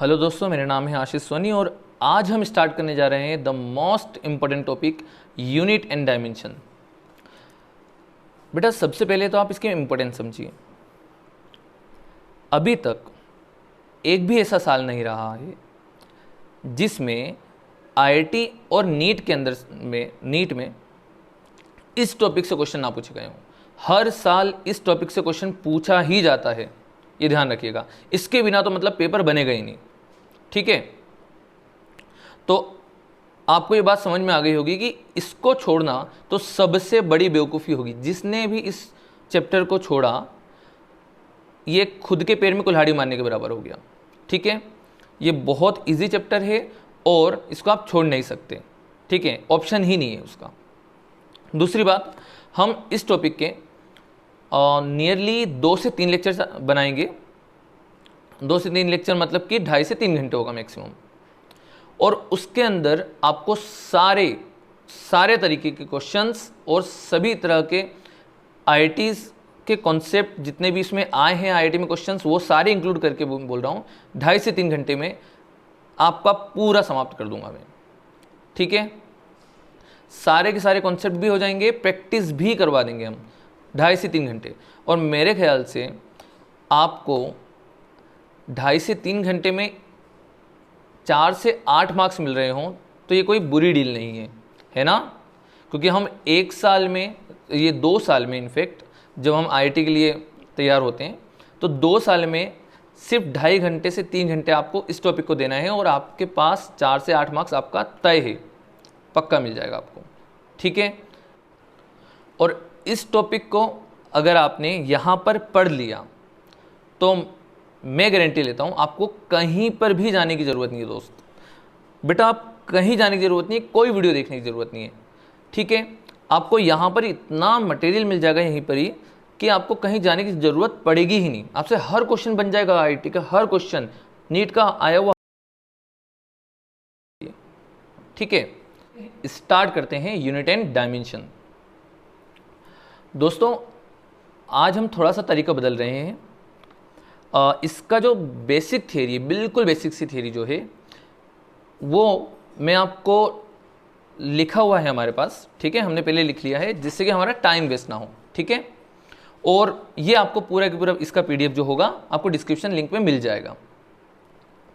Hello दोस्तों, मेरा नाम है आशीष सोनी और आज हम स्टार्ट करने जा रहे हैं the most important topic unit and dimension. बेटा सबसे पहले तो आप इसकी इम्पोर्टेंस समझिए। अभी तक एक भी ऐसा साल नहीं रहा है जिसमें आईआईटी और नीट के अंदर नीट में इस टॉपिक से क्वेश्चन ना पूछे गए हों। हर साल इस टॉपिक से क्वेश्चन पूछा ही जाता है, ये ध्यान रखिएगा। इसके बिना तो मतलब पेपर बनेगा ही नहीं, ठीक है। तो आपको ये बात समझ में आ गई होगी कि इसको छोड़ना तो सबसे बड़ी बेवकूफ़ी होगी। जिसने भी इस चैप्टर को छोड़ा ये खुद के पैर में कुल्हाड़ी मारने के बराबर हो गया, ठीक है। ये बहुत इजी चैप्टर है और इसको आप छोड़ नहीं सकते, ठीक है, ऑप्शन ही नहीं है उसका। दूसरी बात, हम इस टॉपिक के नियरली 2 से 3 लेक्चर बनाएंगे। 2 से 3 लेक्चर मतलब कि 2.5 से 3 घंटे होगा मैक्सिमम। और उसके अंदर आपको सारे तरीके के क्वेश्चंस और सभी तरह के आईआईटीज़ के कॉन्सेप्ट जितने भी इसमें आए हैं आईआईटी में क्वेश्चंस, वो सारे इंक्लूड करके बोल रहा हूँ। 2.5 से 3 घंटे में आपका पूरा समाप्त कर दूंगा मैं, ठीक है। सारे के सारे कॉन्सेप्ट भी हो जाएंगे, प्रैक्टिस भी करवा देंगे हम 2.5 से 3 घंटे। और मेरे ख्याल से आपको 2.5 से 3 घंटे में 4 से 8 मार्क्स मिल रहे हों तो ये कोई बुरी डील नहीं है ना। क्योंकि हम 1 साल में, ये 2 साल में इनफैक्ट जब हम आईआईटी के लिए तैयार होते हैं तो 2 साल में सिर्फ 2.5 घंटे से 3 घंटे आपको इस टॉपिक को देना है और आपके पास 4 से 8 मार्क्स आपका तय है, पक्का मिल जाएगा आपको, ठीक है। और इस टॉपिक को अगर आपने यहाँ पर पढ़ लिया तो मैं गारंटी लेता हूँ आपको कहीं पर भी जाने की ज़रूरत नहीं है दोस्त। बेटा आप कहीं जाने की ज़रूरत नहीं है, कोई वीडियो देखने की ज़रूरत नहीं है, ठीक है। आपको यहाँ पर इतना मटेरियल मिल जाएगा यहीं पर ही कि आपको कहीं जाने की ज़रूरत पड़ेगी ही नहीं। आपसे हर क्वेश्चन बन जाएगा, आईआईटी का हर क्वेश्चन, नीट का आया हुआ, ठीक है। स्टार्ट करते हैं यूनिट एंड डायमेंशन। दोस्तों आज हम थोड़ा सा तरीका बदल रहे हैं। इसका जो बेसिक थियरी, बिल्कुल बेसिक सी थियरी जो है वो मैं आपको लिखा हुआ है हमारे पास, ठीक है, हमने पहले लिख लिया है जिससे कि हमारा टाइम वेस्ट ना हो, ठीक है। और ये आपको पूरा का पूरा इसका पीडीएफ जो होगा आपको डिस्क्रिप्शन लिंक में मिल जाएगा,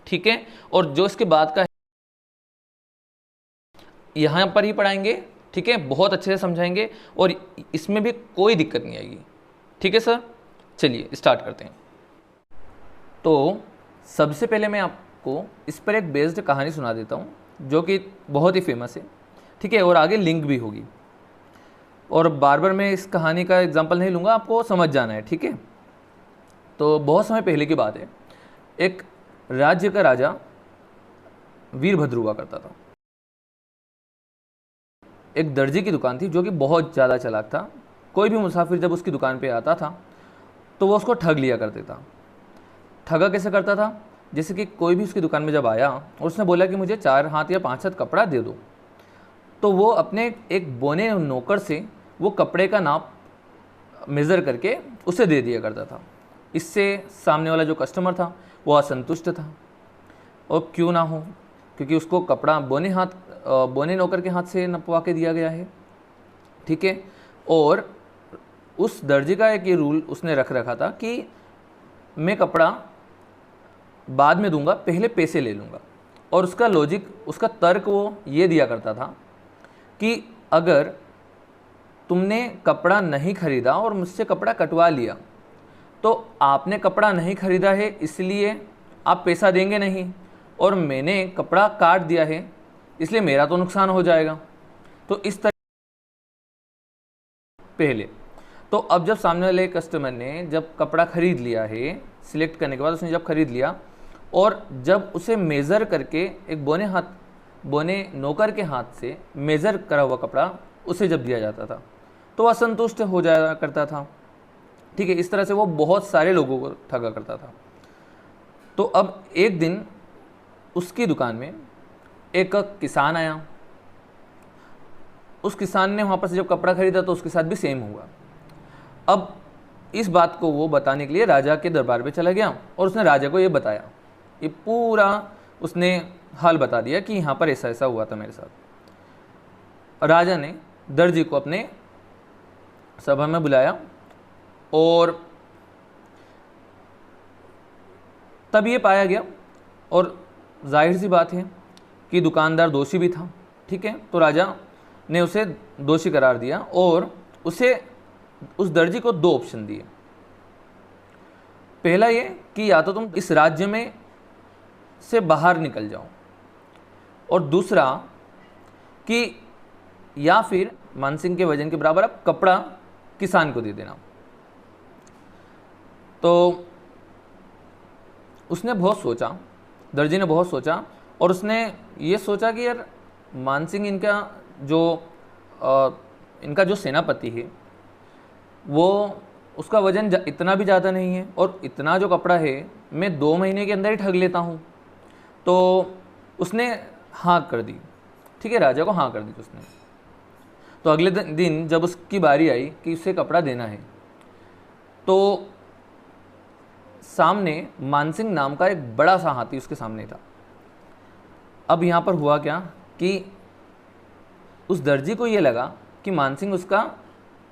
ठीक है। और जो इसके बाद का यहाँ पर ही पढ़ाएंगे, ठीक है, बहुत अच्छे से समझाएंगे और इसमें भी कोई दिक्कत नहीं आएगी, ठीक है सर। चलिए स्टार्ट करते हैं। तो सबसे पहले मैं आपको इस पर एक बेस्ड कहानी सुना देता हूँ जो कि बहुत ही फेमस है, ठीक है, और आगे लिंक भी होगी। और बार बार मैं इस कहानी का एग्जांपल नहीं लूँगा, आपको समझ जाना है, ठीक है। तो बहुत समय पहले की बात है, एक राज्य का राजा वीरभद्र हुआ करता था। एक दर्जी की दुकान थी जो कि बहुत ज़्यादा चालाक था। कोई भी मुसाफिर जब उसकी दुकान पे आता था तो वो उसको ठग लिया करते था। ठगा कैसे करता था, जैसे कि कोई भी उसकी दुकान में जब आया और उसने बोला कि मुझे 4 हाथ या 5 हाथ कपड़ा दे दो, तो वो अपने एक बोने नौकर से वो कपड़े का नाप मेज़र करके उसे दे दिया करता था। इससे सामने वाला जो कस्टमर था वो असंतुष्ट था, और क्यों ना हो, क्योंकि उसको कपड़ा बोने नौकर के हाथ से नपवा के दिया गया है, ठीक है। और उस दर्जी का एक ये रूल उसने रख रखा था कि मैं कपड़ा बाद में दूंगा, पहले पैसे ले लूँगा। और उसका लॉजिक, उसका तर्क वो ये दिया करता था कि अगर तुमने कपड़ा नहीं खरीदा और मुझसे कपड़ा कटवा लिया तो आपने कपड़ा नहीं खरीदा है इसलिए आप पैसा देंगे नहीं, और मैंने कपड़ा काट दिया है इसलिए मेरा तो नुकसान हो जाएगा। तो इस तरह पहले तो अब जब सामने वाले कस्टमर ने जब कपड़ा खरीद लिया है, सिलेक्ट करने के बाद उसने जब खरीद लिया और जब उसे मेज़र करके एक बोने नौकर के हाथ से मेज़र करा हुआ कपड़ा उसे जब दिया जाता था तो वह असंतुष्ट हो जाया करता था, ठीक है। इस तरह से वो बहुत सारे लोगों को ठगा करता था। तो अब एक दिन उसकी दुकान में एक किसान आया। उस किसान ने वहाँ पर से जब कपड़ा खरीदा तो उसके साथ भी सेम हुआ। अब इस बात को वो बताने के लिए राजा के दरबार पे चला गया और उसने राजा को ये बताया ये पूरा उसने हाल बता दिया कि यहाँ पर ऐसा ऐसा हुआ था मेरे साथ। राजा ने दर्जी को अपने सभा में बुलाया और तब ये पाया गया, और जाहिर सी बात है कि दुकानदार दोषी भी था, ठीक है। तो राजा ने उसे दोषी करार दिया और उसे उस दर्जी को दो ऑप्शन दिए। पहला ये कि या तो तुम इस राज्य में से बाहर निकल जाओ, और दूसरा कि या फिर मानसिंह के वजन के बराबर अब कपड़ा किसान को दे देना। तो उसने बहुत सोचा, दर्जी ने बहुत सोचा, और उसने ये सोचा कि यार मानसिंह इनका जो सेनापति है वो उसका वजन इतना भी ज़्यादा नहीं है, और इतना जो कपड़ा है मैं 2 महीने के अंदर ही ठग लेता हूँ। तो उसने हाँ कर दी, ठीक है, राजा को हाँ कर दी उसने। तो अगले दिन जब उसकी बारी आई कि उसे कपड़ा देना है, तो सामने मानसिंह नाम का एक बड़ा सा हाथी उसके सामने था। अब यहाँ पर हुआ क्या कि उस दर्जी को ये लगा कि मानसिंह उसका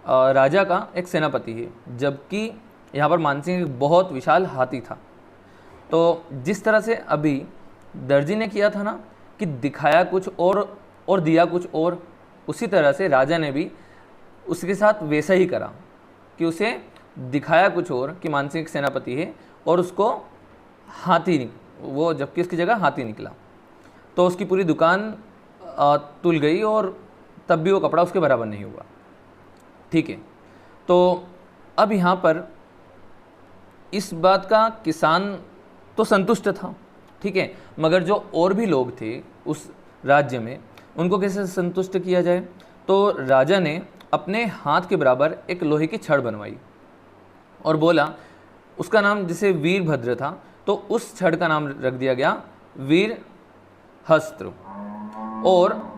राजा का एक सेनापति है, जबकि यहाँ पर मानसिंह एक बहुत विशाल हाथी था। तो जिस तरह से अभी दर्जी ने किया था ना कि दिखाया कुछ और दिया कुछ और, उसी तरह से राजा ने भी उसके साथ वैसा ही करा कि उसे दिखाया कुछ और कि मानसिंह एक सेनापति है, और उसको जबकि उसकी जगह हाथी निकला। तो उसकी पूरी दुकान तुल गई, और तब भी वो कपड़ा उसके बराबर नहीं हुआ, ठीक है। तो अब यहाँ पर इस बात का किसान तो संतुष्ट था, ठीक है, मगर जो और भी लोग थे उस राज्य में उनको कैसे संतुष्ट किया जाए। तो राजा ने अपने हाथ के बराबर एक लोहे की छड़ बनवाई और बोला, उसका नाम जैसे वीरभद्र था तो उस छड़ का नाम रख दिया गया वीरहस्त्र। और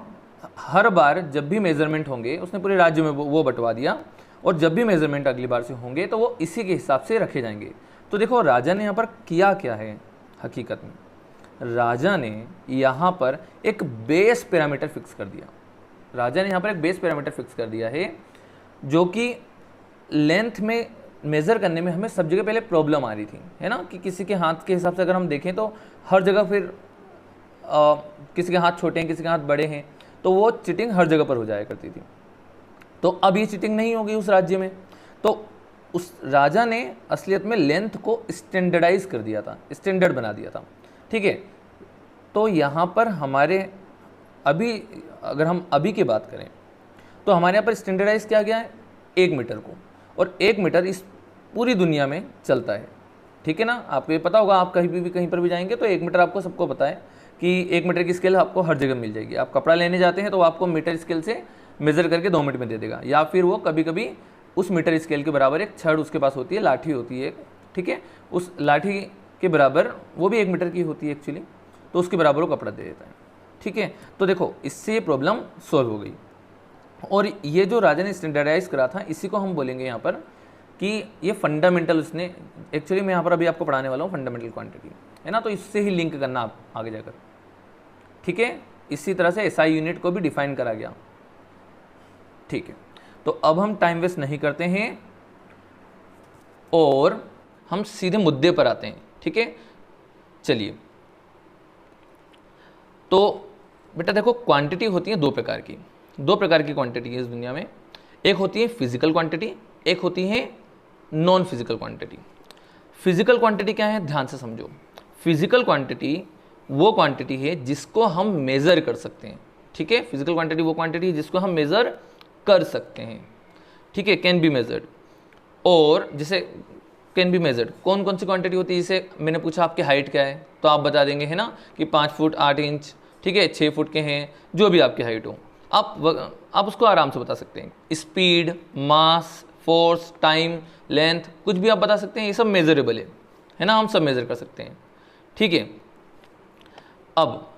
हर बार जब भी मेजरमेंट होंगे, उसने पूरे राज्य में वो बंटवा दिया, और जब भी मेजरमेंट अगली बार से होंगे तो वो इसी के हिसाब से रखे जाएंगे। तो देखो राजा ने यहाँ पर किया क्या है, हकीकत में राजा ने यहाँ पर एक बेस पैरामीटर फिक्स कर दिया। राजा ने यहाँ पर एक बेस पैरामीटर फिक्स कर दिया है, जो कि लेंथ में मेज़र करने में हमें सब जगह पहले प्रॉब्लम आ रही थी, है ना, कि किसी के हाथ के हिसाब से अगर हम देखें तो हर जगह फिर किसी के हाथ छोटे हैं, किसी के हाथ बड़े हैं, तो वो चिटिंग हर जगह पर हो जाया करती थी। तो अब ये चिटिंग नहीं होगी उस राज्य में। तो उस राजा ने असलियत में लेंथ को स्टैंडर्डाइज कर दिया था, स्टैंडर्ड बना दिया था, ठीक है। तो यहाँ पर हमारे अगर हम अभी की बात करें तो हमारे यहाँ पर स्टैंडर्डाइज किया गया है 1 मीटर को, और 1 मीटर इस पूरी दुनिया में चलता है, ठीक है ना। आपको ये पता होगा, आप कहीं पर भी जाएंगे तो 1 मीटर आपको सबको पता है कि 1 मीटर की स्केल आपको हर जगह मिल जाएगी। आप कपड़ा लेने जाते हैं तो आपको मीटर स्केल से मेज़र करके 2 मिनट में दे देगा, या फिर वो कभी कभी उस मीटर स्केल के बराबर एक छड़ उसके पास होती है, लाठी होती है, ठीक है, उस लाठी के बराबर वो भी 1 मीटर की होती है एक्चुअली, तो उसके बराबर वो कपड़ा दे देता है, ठीक है। तो देखो इससे ये प्रॉब्लम सॉल्व हो गई। और ये जो राजा ने स्टैंडर्डाइज करा था, इसी को हम बोलेंगे यहाँ पर कि ये फंडामेंटल उसने, एक्चुअली मैं यहाँ पर अभी आपको पढ़ाने वाला हूँ फंडामेंटल क्वांटिटी, है ना, तो इससे ही लिंक करना आप आगे जाकर, ठीक है। इसी तरह से एसआई यूनिट को भी डिफाइन करा गया, ठीक है। तो अब हम टाइम वेस्ट नहीं करते हैं और हम सीधे मुद्दे पर आते हैं, ठीक है। चलिए, तो बेटा देखो क्वांटिटी होती है दो प्रकार की क्वांटिटी है इस दुनिया में। एक होती है फिजिकल क्वांटिटी, एक होती है non physical quantity. Physical quantity क्या है, ध्यान से समझो। फिजिकल क्वांटिटी वो क्वांटिटी है जिसको हम मेज़र कर सकते हैं, ठीक है। फिजिकल क्वांटिटी वो क्वांटिटी है जिसको हम मेज़र कर सकते हैं, ठीक है, कैन बी मेजर्ड। और जैसे कैन बी मेजर्ड कौन कौन सी क्वांटिटी होती है, जैसे मैंने पूछा आपकी हाइट क्या है तो आप बता देंगे, है ना, कि 5 फुट 8 इंच, ठीक है, 6 फुट के हैं, जो भी आपकी हाइट हो आप उसको आराम से बता सकते हैं। स्पीड, मास, फोर्स, टाइम, लेंथ, कुछ भी आप बता सकते हैं, ये सब मेजरेबल है ना, हम सब मेजर कर सकते हैं, ठीक है। अब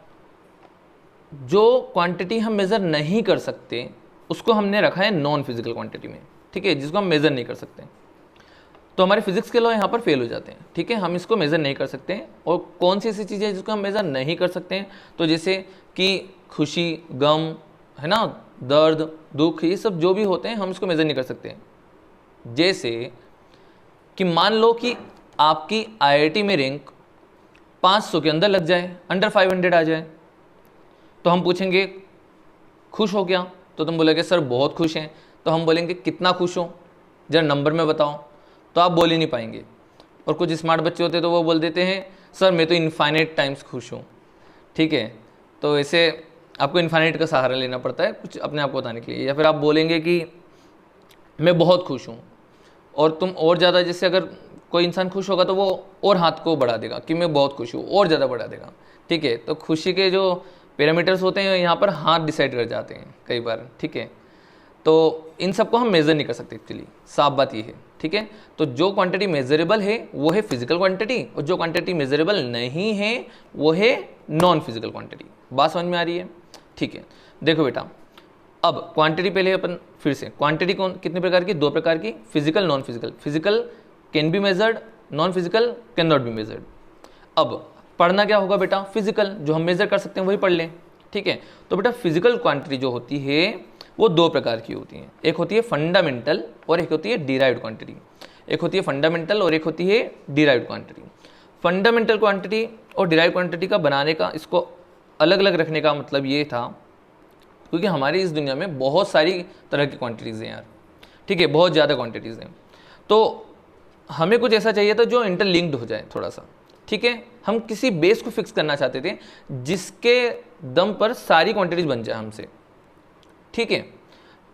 जो क्वांटिटी हम मेजर नहीं कर सकते उसको हमने रखा है नॉन फिजिकल क्वांटिटी में, ठीक है, जिसको हम मेजर नहीं कर सकते। तो हमारे फिजिक्स के लॉ यहाँ पर फेल हो जाते हैं। ठीक है, हम इसको मेज़र नहीं कर सकते हैं। और कौन सी ऐसी चीज़ें हैं जिसको हम मेज़र नहीं कर सकते हैं? तो जैसे कि खुशी, गम, है ना, दर्द, दुख, ये सब जो भी होते हैं हम इसको मेज़र नहीं कर सकते हैं। जैसे कि मान लो कि आपकी आईआईटी में रैंक 500 के अंदर लग जाए, अंडर 500 आ जाए, तो हम पूछेंगे खुश हो क्या? तो तुम बोलोगे सर बहुत खुश हैं। तो हम बोलेंगे कितना खुश हो, जरा नंबर में बताओ। तो आप बोल ही नहीं पाएंगे। और कुछ स्मार्ट बच्चे होते हैं तो वो बोल देते हैं सर मैं तो इनफाइनाइट टाइम्स खुश हूँ। ठीक है, तो ऐसे आपको इनफाइनाइट का सहारा लेना पड़ता है कुछ अपने आप को बताने के लिए। या फिर आप बोलेंगे कि मैं बहुत खुश हूँ, और तुम और ज़्यादा, जैसे अगर कोई इंसान खुश होगा तो वो और हाथ को बढ़ा देगा कि मैं बहुत खुश हूँ, और ज़्यादा बढ़ा देगा। ठीक है, तो खुशी के जो पैरामीटर्स होते हैं यहाँ पर हाथ डिसाइड कर जाते हैं कई बार। ठीक है, तो इन सबको हम मेज़र नहीं कर सकते एक्चुअली, साफ बात ये है। ठीक है, तो जो क्वांटिटी मेजरेबल है वो है फिजिकल क्वांटिटी, और जो क्वांटिटी मेजरेबल नहीं है वो है नॉन फिजिकल क्वांटिटी। बात समझ में आ रही है? ठीक है, देखो बेटा, अब क्वांटिटी पहले अपन फिर से, क्वांटिटी कौन कितने प्रकार की? 2 प्रकार की, physical, non physical. Physical can be measured, non physical can not be measured. अब पढ़ना क्या होगा बेटा? फिजिकल, जो हम मेजर कर सकते हैं वही पढ़ लें। ठीक है, तो बेटा फिजिकल क्वांटिटी जो होती है वो 2 प्रकार की होती हैं। एक होती है फंडामेंटल और एक होती है डिराइव्ड क्वांटिटी। एक होती है फंडामेंटल और एक होती है डिराइव्ड क्वांटिटी। फंडामेंटल क्वांटिटी और डिराइव्ड क्वांटिटी का बनाने का, इसको अलग अलग रखने का मतलब ये था क्योंकि हमारी इस दुनिया में बहुत सारी तरह की क्वांटिटीज़ हैं यार। ठीक है, बहुत ज़्यादा क्वांटिटीज़ हैं, तो हमें कुछ ऐसा चाहिए था जो इंटरलिंक्ड हो जाए थोड़ा सा। ठीक है, हम किसी बेस को फिक्स करना चाहते थे जिसके दम पर सारी क्वांटिटीज बन जाए हमसे। ठीक है,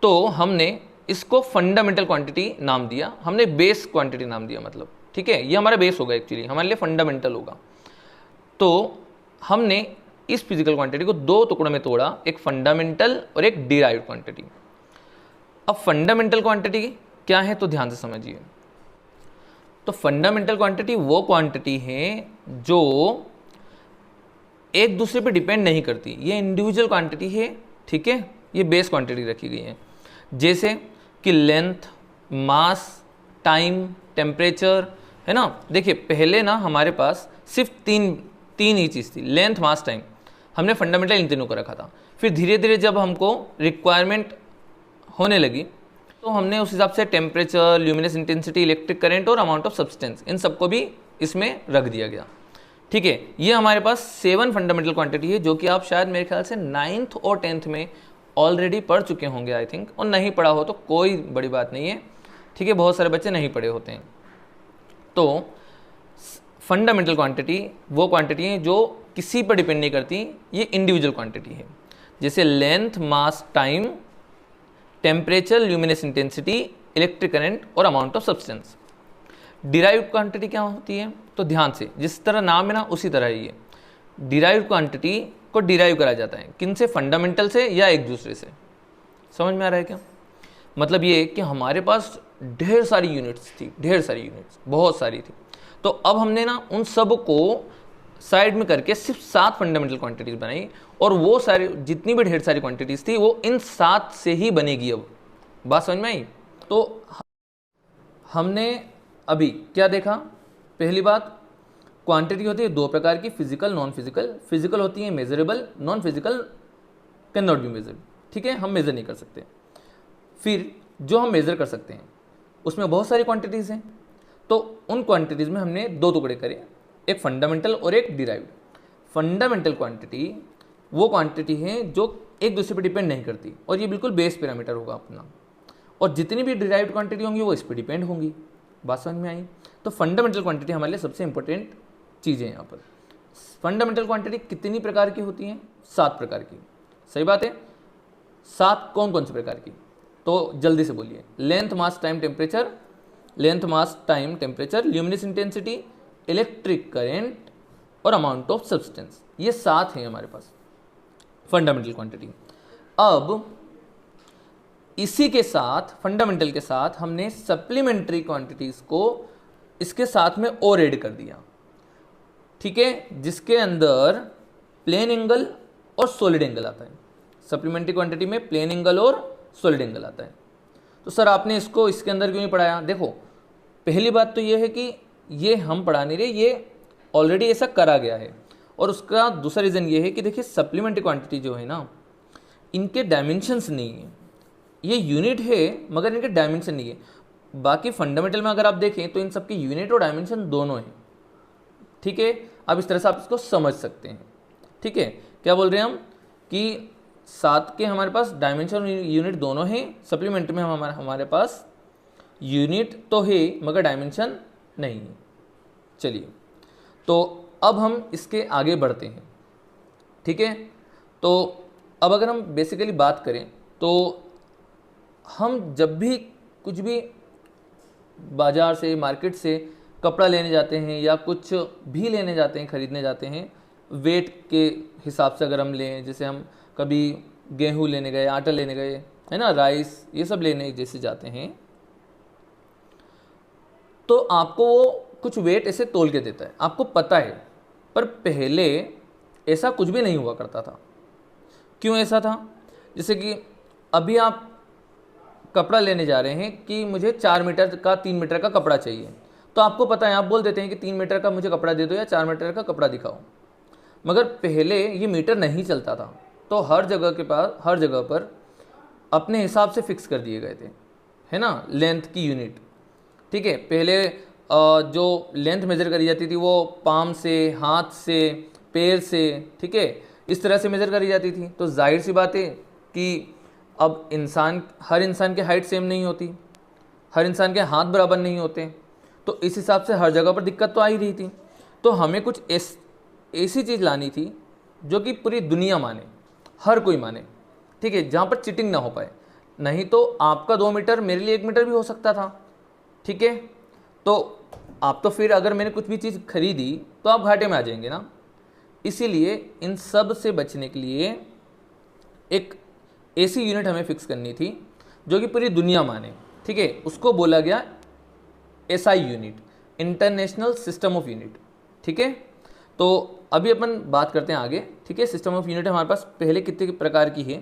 तो हमने इसको फंडामेंटल क्वांटिटी नाम दिया, हमने बेस क्वांटिटी नाम दिया। मतलब ठीक है, ये हमारा बेस होगा एक्चुअली, हमारे लिए फंडामेंटल होगा। तो हमने इस फिजिकल क्वांटिटी को 2 टुकड़ों में तोड़ा, एक फंडामेंटल और एक डिराइव्ड क्वांटिटी। अब फंडामेंटल क्वांटिटी क्या है तो ध्यान से समझिए। तो फंडामेंटल क्वांटिटी वो क्वांटिटी है जो एक दूसरे पे डिपेंड नहीं करती, ये इंडिविजुअल क्वांटिटी है। ठीक है, ये बेस क्वांटिटी रखी गई है। जैसे कि लेंथ, मास, टाइम, टेम्परेचर, है ना। देखिए पहले ना हमारे पास सिर्फ तीन ही चीज़ थी, लेंथ, मास, टाइम। हमने फंडामेंटल इन तीनों को रखा था। फिर धीरे धीरे जब हमको रिक्वायरमेंट होने लगी तो हमने उस हिसाब से temperature, luminous intensity, electric current और अमाउंट ऑफ सब्सटेंस, इन सबको भी इसमें रख दिया गया। ठीक है, ये हमारे पास 7 फंडामेंटल क्वांटिटी है जो कि आप शायद मेरे ख्याल से 9th और 10th में ऑलरेडी पढ़ चुके होंगे आई थिंक, और नहीं पढ़ा हो तो कोई बड़ी बात नहीं है। ठीक है, बहुत सारे बच्चे नहीं पढ़े होते हैं। तो फंडामेंटल क्वांटिटी वो क्वांटिटी है जो किसी पर डिपेंड नहीं करती, ये इंडिविजुअल क्वांटिटी है। जैसे length, mass, time, temperature, luminous intensity, electric current और amount of substance. Derived quantity क्या होती है? तो ध्यान से, जिस तरह नाम है ना उसी तरह ही है। डिराइव्ड क्वांटिटी को डिराइव करा जाता है किन से? फंडामेंटल से या एक दूसरे से। समझ में आ रहा है क्या? मतलब ये कि हमारे पास ढेर सारी यूनिट्स थी, ढेर सारी यूनिट्स, बहुत सारी थी। तो अब हमने ना उन सब को साइड में करके सिर्फ 7 फंडामेंटल क्वांटिटीज बनाई, और वो सारी जितनी भी ढेर सारी क्वांटिटीज थी वो इन 7 से ही बनेगी। अब बात समझ में आई? तो हमने अभी क्या देखा? पहली बात, क्वांटिटी होती है 2 प्रकार की, फिजिकल, नॉन फिजिकल। फिजिकल होती है measurable, non physical can not be measured. ठीक है, हम मेजर नहीं कर सकते। फिर जो हम मेजर कर सकते हैं उसमें बहुत सारी क्वांटिटीज़ हैं, तो उन क्वांटिटीज़ में हमने 2 टुकड़े करे, एक फंडामेंटल और एक डिराइव्ड। फंडामेंटल क्वांटिटी वो क्वांटिटी है जो एक दूसरे पर डिपेंड नहीं करती, और ये बिल्कुल बेस पैरामीटर होगा अपना। और जितनी भी डिराइव्ड क्वांटिटी होंगी वो इस पर डिपेंड होंगी। बात समझ में आई? तो फंडामेंटल क्वांटिटी हमारे लिए सबसे इंपॉर्टेंट चीज़ें हैं यहाँ पर। फंडामेंटल क्वांटिटी कितनी प्रकार की होती हैं? 7 प्रकार की। सही बात है, 7 कौन कौन से प्रकार की? तो जल्दी से बोलिए। Length, mass, time, temperature, length, mass, time, temperature, luminous intensity, electric current और अमाउंट ऑफ सब्सटेंस। ये 7 हैं हमारे पास फंडामेंटल क्वांटिटी। अब इसी के साथ, फंडामेंटल के साथ, हमने सप्लीमेंट्री क्वांटिटीज को इसके साथ में और ऐड कर दिया। ठीक है, जिसके अंदर प्लेन एंगल और सॉलिड एंगल आता है। सप्लीमेंट्री क्वांटिटी में प्लेन एंगल और सॉलिड एंगल आता है। तो सर आपने इसको इसके अंदर क्यों नहीं पढ़ाया? देखो, पहली बात तो ये है कि ये हम पढ़ा नहीं रहे, ये ऑलरेडी ऐसा करा गया है। और उसका दूसरा रीज़न ये है कि देखिए सप्लीमेंट्री क्वांटिटी जो है ना, इनके डायमेंशंस नहीं है, ये यूनिट है मगर इनके डायमेंशन नहीं है। बाकी फंडामेंटल में अगर आप देखें तो इन सबके यूनिट और डायमेंशन दोनों हैं, ठीक है। अब इस तरह से आप इसको समझ सकते हैं, ठीक है। क्या बोल रहे हैं हम कि 7 के हमारे पास डायमेंशन और यूनिट दोनों हैं, सप्लीमेंट्री में हमारे पास यूनिट तो है मगर डायमेंशन नहीं है। चलिए, तो अब हम इसके आगे बढ़ते हैं, ठीक है। तो अब अगर हम बेसिकली बात करें तो हम जब भी कुछ भी बाज़ार से, मार्केट से कपड़ा लेने जाते हैं या कुछ भी लेने जाते हैं, ख़रीदने जाते हैं, वेट के हिसाब से अगर हम लें, जैसे हम कभी गेहूँ लेने गए, आटा लेने गए, है ना, राइस, ये सब लेने जैसे जाते हैं, तो आपको वो कुछ वेट ऐसे तोल के देता है, आपको पता है। पर पहले ऐसा कुछ भी नहीं हुआ करता था। क्यों ऐसा था? जैसे कि अभी आप कपड़ा लेने जा रहे हैं कि मुझे 4 मीटर का, 3 मीटर का कपड़ा चाहिए, तो आपको पता है, आप बोल देते हैं कि 3 मीटर का मुझे कपड़ा दे दो या 4 मीटर का कपड़ा दिखाओ। मगर पहले ये मीटर नहीं चलता था, तो हर जगह पर अपने हिसाब से फिक्स कर दिए गए थे, है ना, लेंथ की यूनिट, ठीक है। पहले जो लेंथ मेज़र करी जाती थी वो पाम से, हाथ से, पैर से, ठीक है, इस तरह से मेज़र करी जाती थी। तो जाहिर सी बात है कि अब हर इंसान की हाइट सेम नहीं होती, हर इंसान के हाथ बराबर नहीं होते, तो इस हिसाब से हर जगह पर दिक्कत तो आ ही रही थी। तो हमें कुछ ऐसी चीज़ लानी थी जो कि पूरी दुनिया माने, हर कोई माने, ठीक है, जहाँ पर चिटिंग ना हो पाए। नहीं तो आपका 2 मीटर मेरे लिए 1 मीटर भी हो सकता था, ठीक है। तो आप तो फिर अगर मैंने कुछ भी चीज़ खरीदी तो आप घाटे में आ जाएंगे ना। इसीलिए इन सब से बचने के लिए एक ऐसी यूनिट हमें फिक्स करनी थी जो कि पूरी दुनिया माने, ठीक है। उसको बोला गया SI unit, international system of unit, ठीक है। तो अभी अपन बात करते हैं आगे, ठीक है। सिस्टम ऑफ यूनिट हमारे पास पहले कितने प्रकार की है,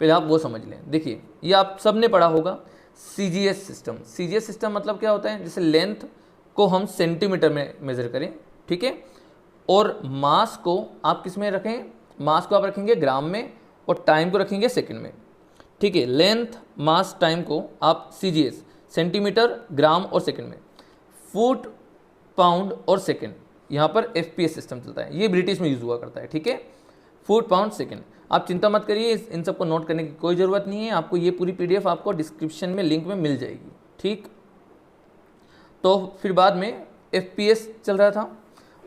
पहले आप वो समझ लें। देखिए, ये आप सब ने पढ़ा होगा, सीजीएस सिस्टम। सीजीएस सिस्टम मतलब क्या होता है? जैसे लेंथ को हम सेंटीमीटर में मेज़र करें, ठीक है, और मास को आप किस में रखें? मास को आप रखेंगे ग्राम में और टाइम को रखेंगे सेकंड में, ठीक है। लेंथ, मास, टाइम को आप सीजीएस, सेंटीमीटर, ग्राम और सेकंड में। फुट, पाउंड और सेकंड, यहाँ पर एफपीएस सिस्टम चलता है, ये ब्रिटिश में यूज़ हुआ करता है, ठीक है। Foot, pound, second. आप चिंता मत करिए, इन सबको नोट करने की कोई ज़रूरत नहीं है, आपको ये पूरी पीडीएफ आपको डिस्क्रिप्शन में लिंक में मिल जाएगी, ठीक। तो फिर बाद में एफपीएस चल रहा था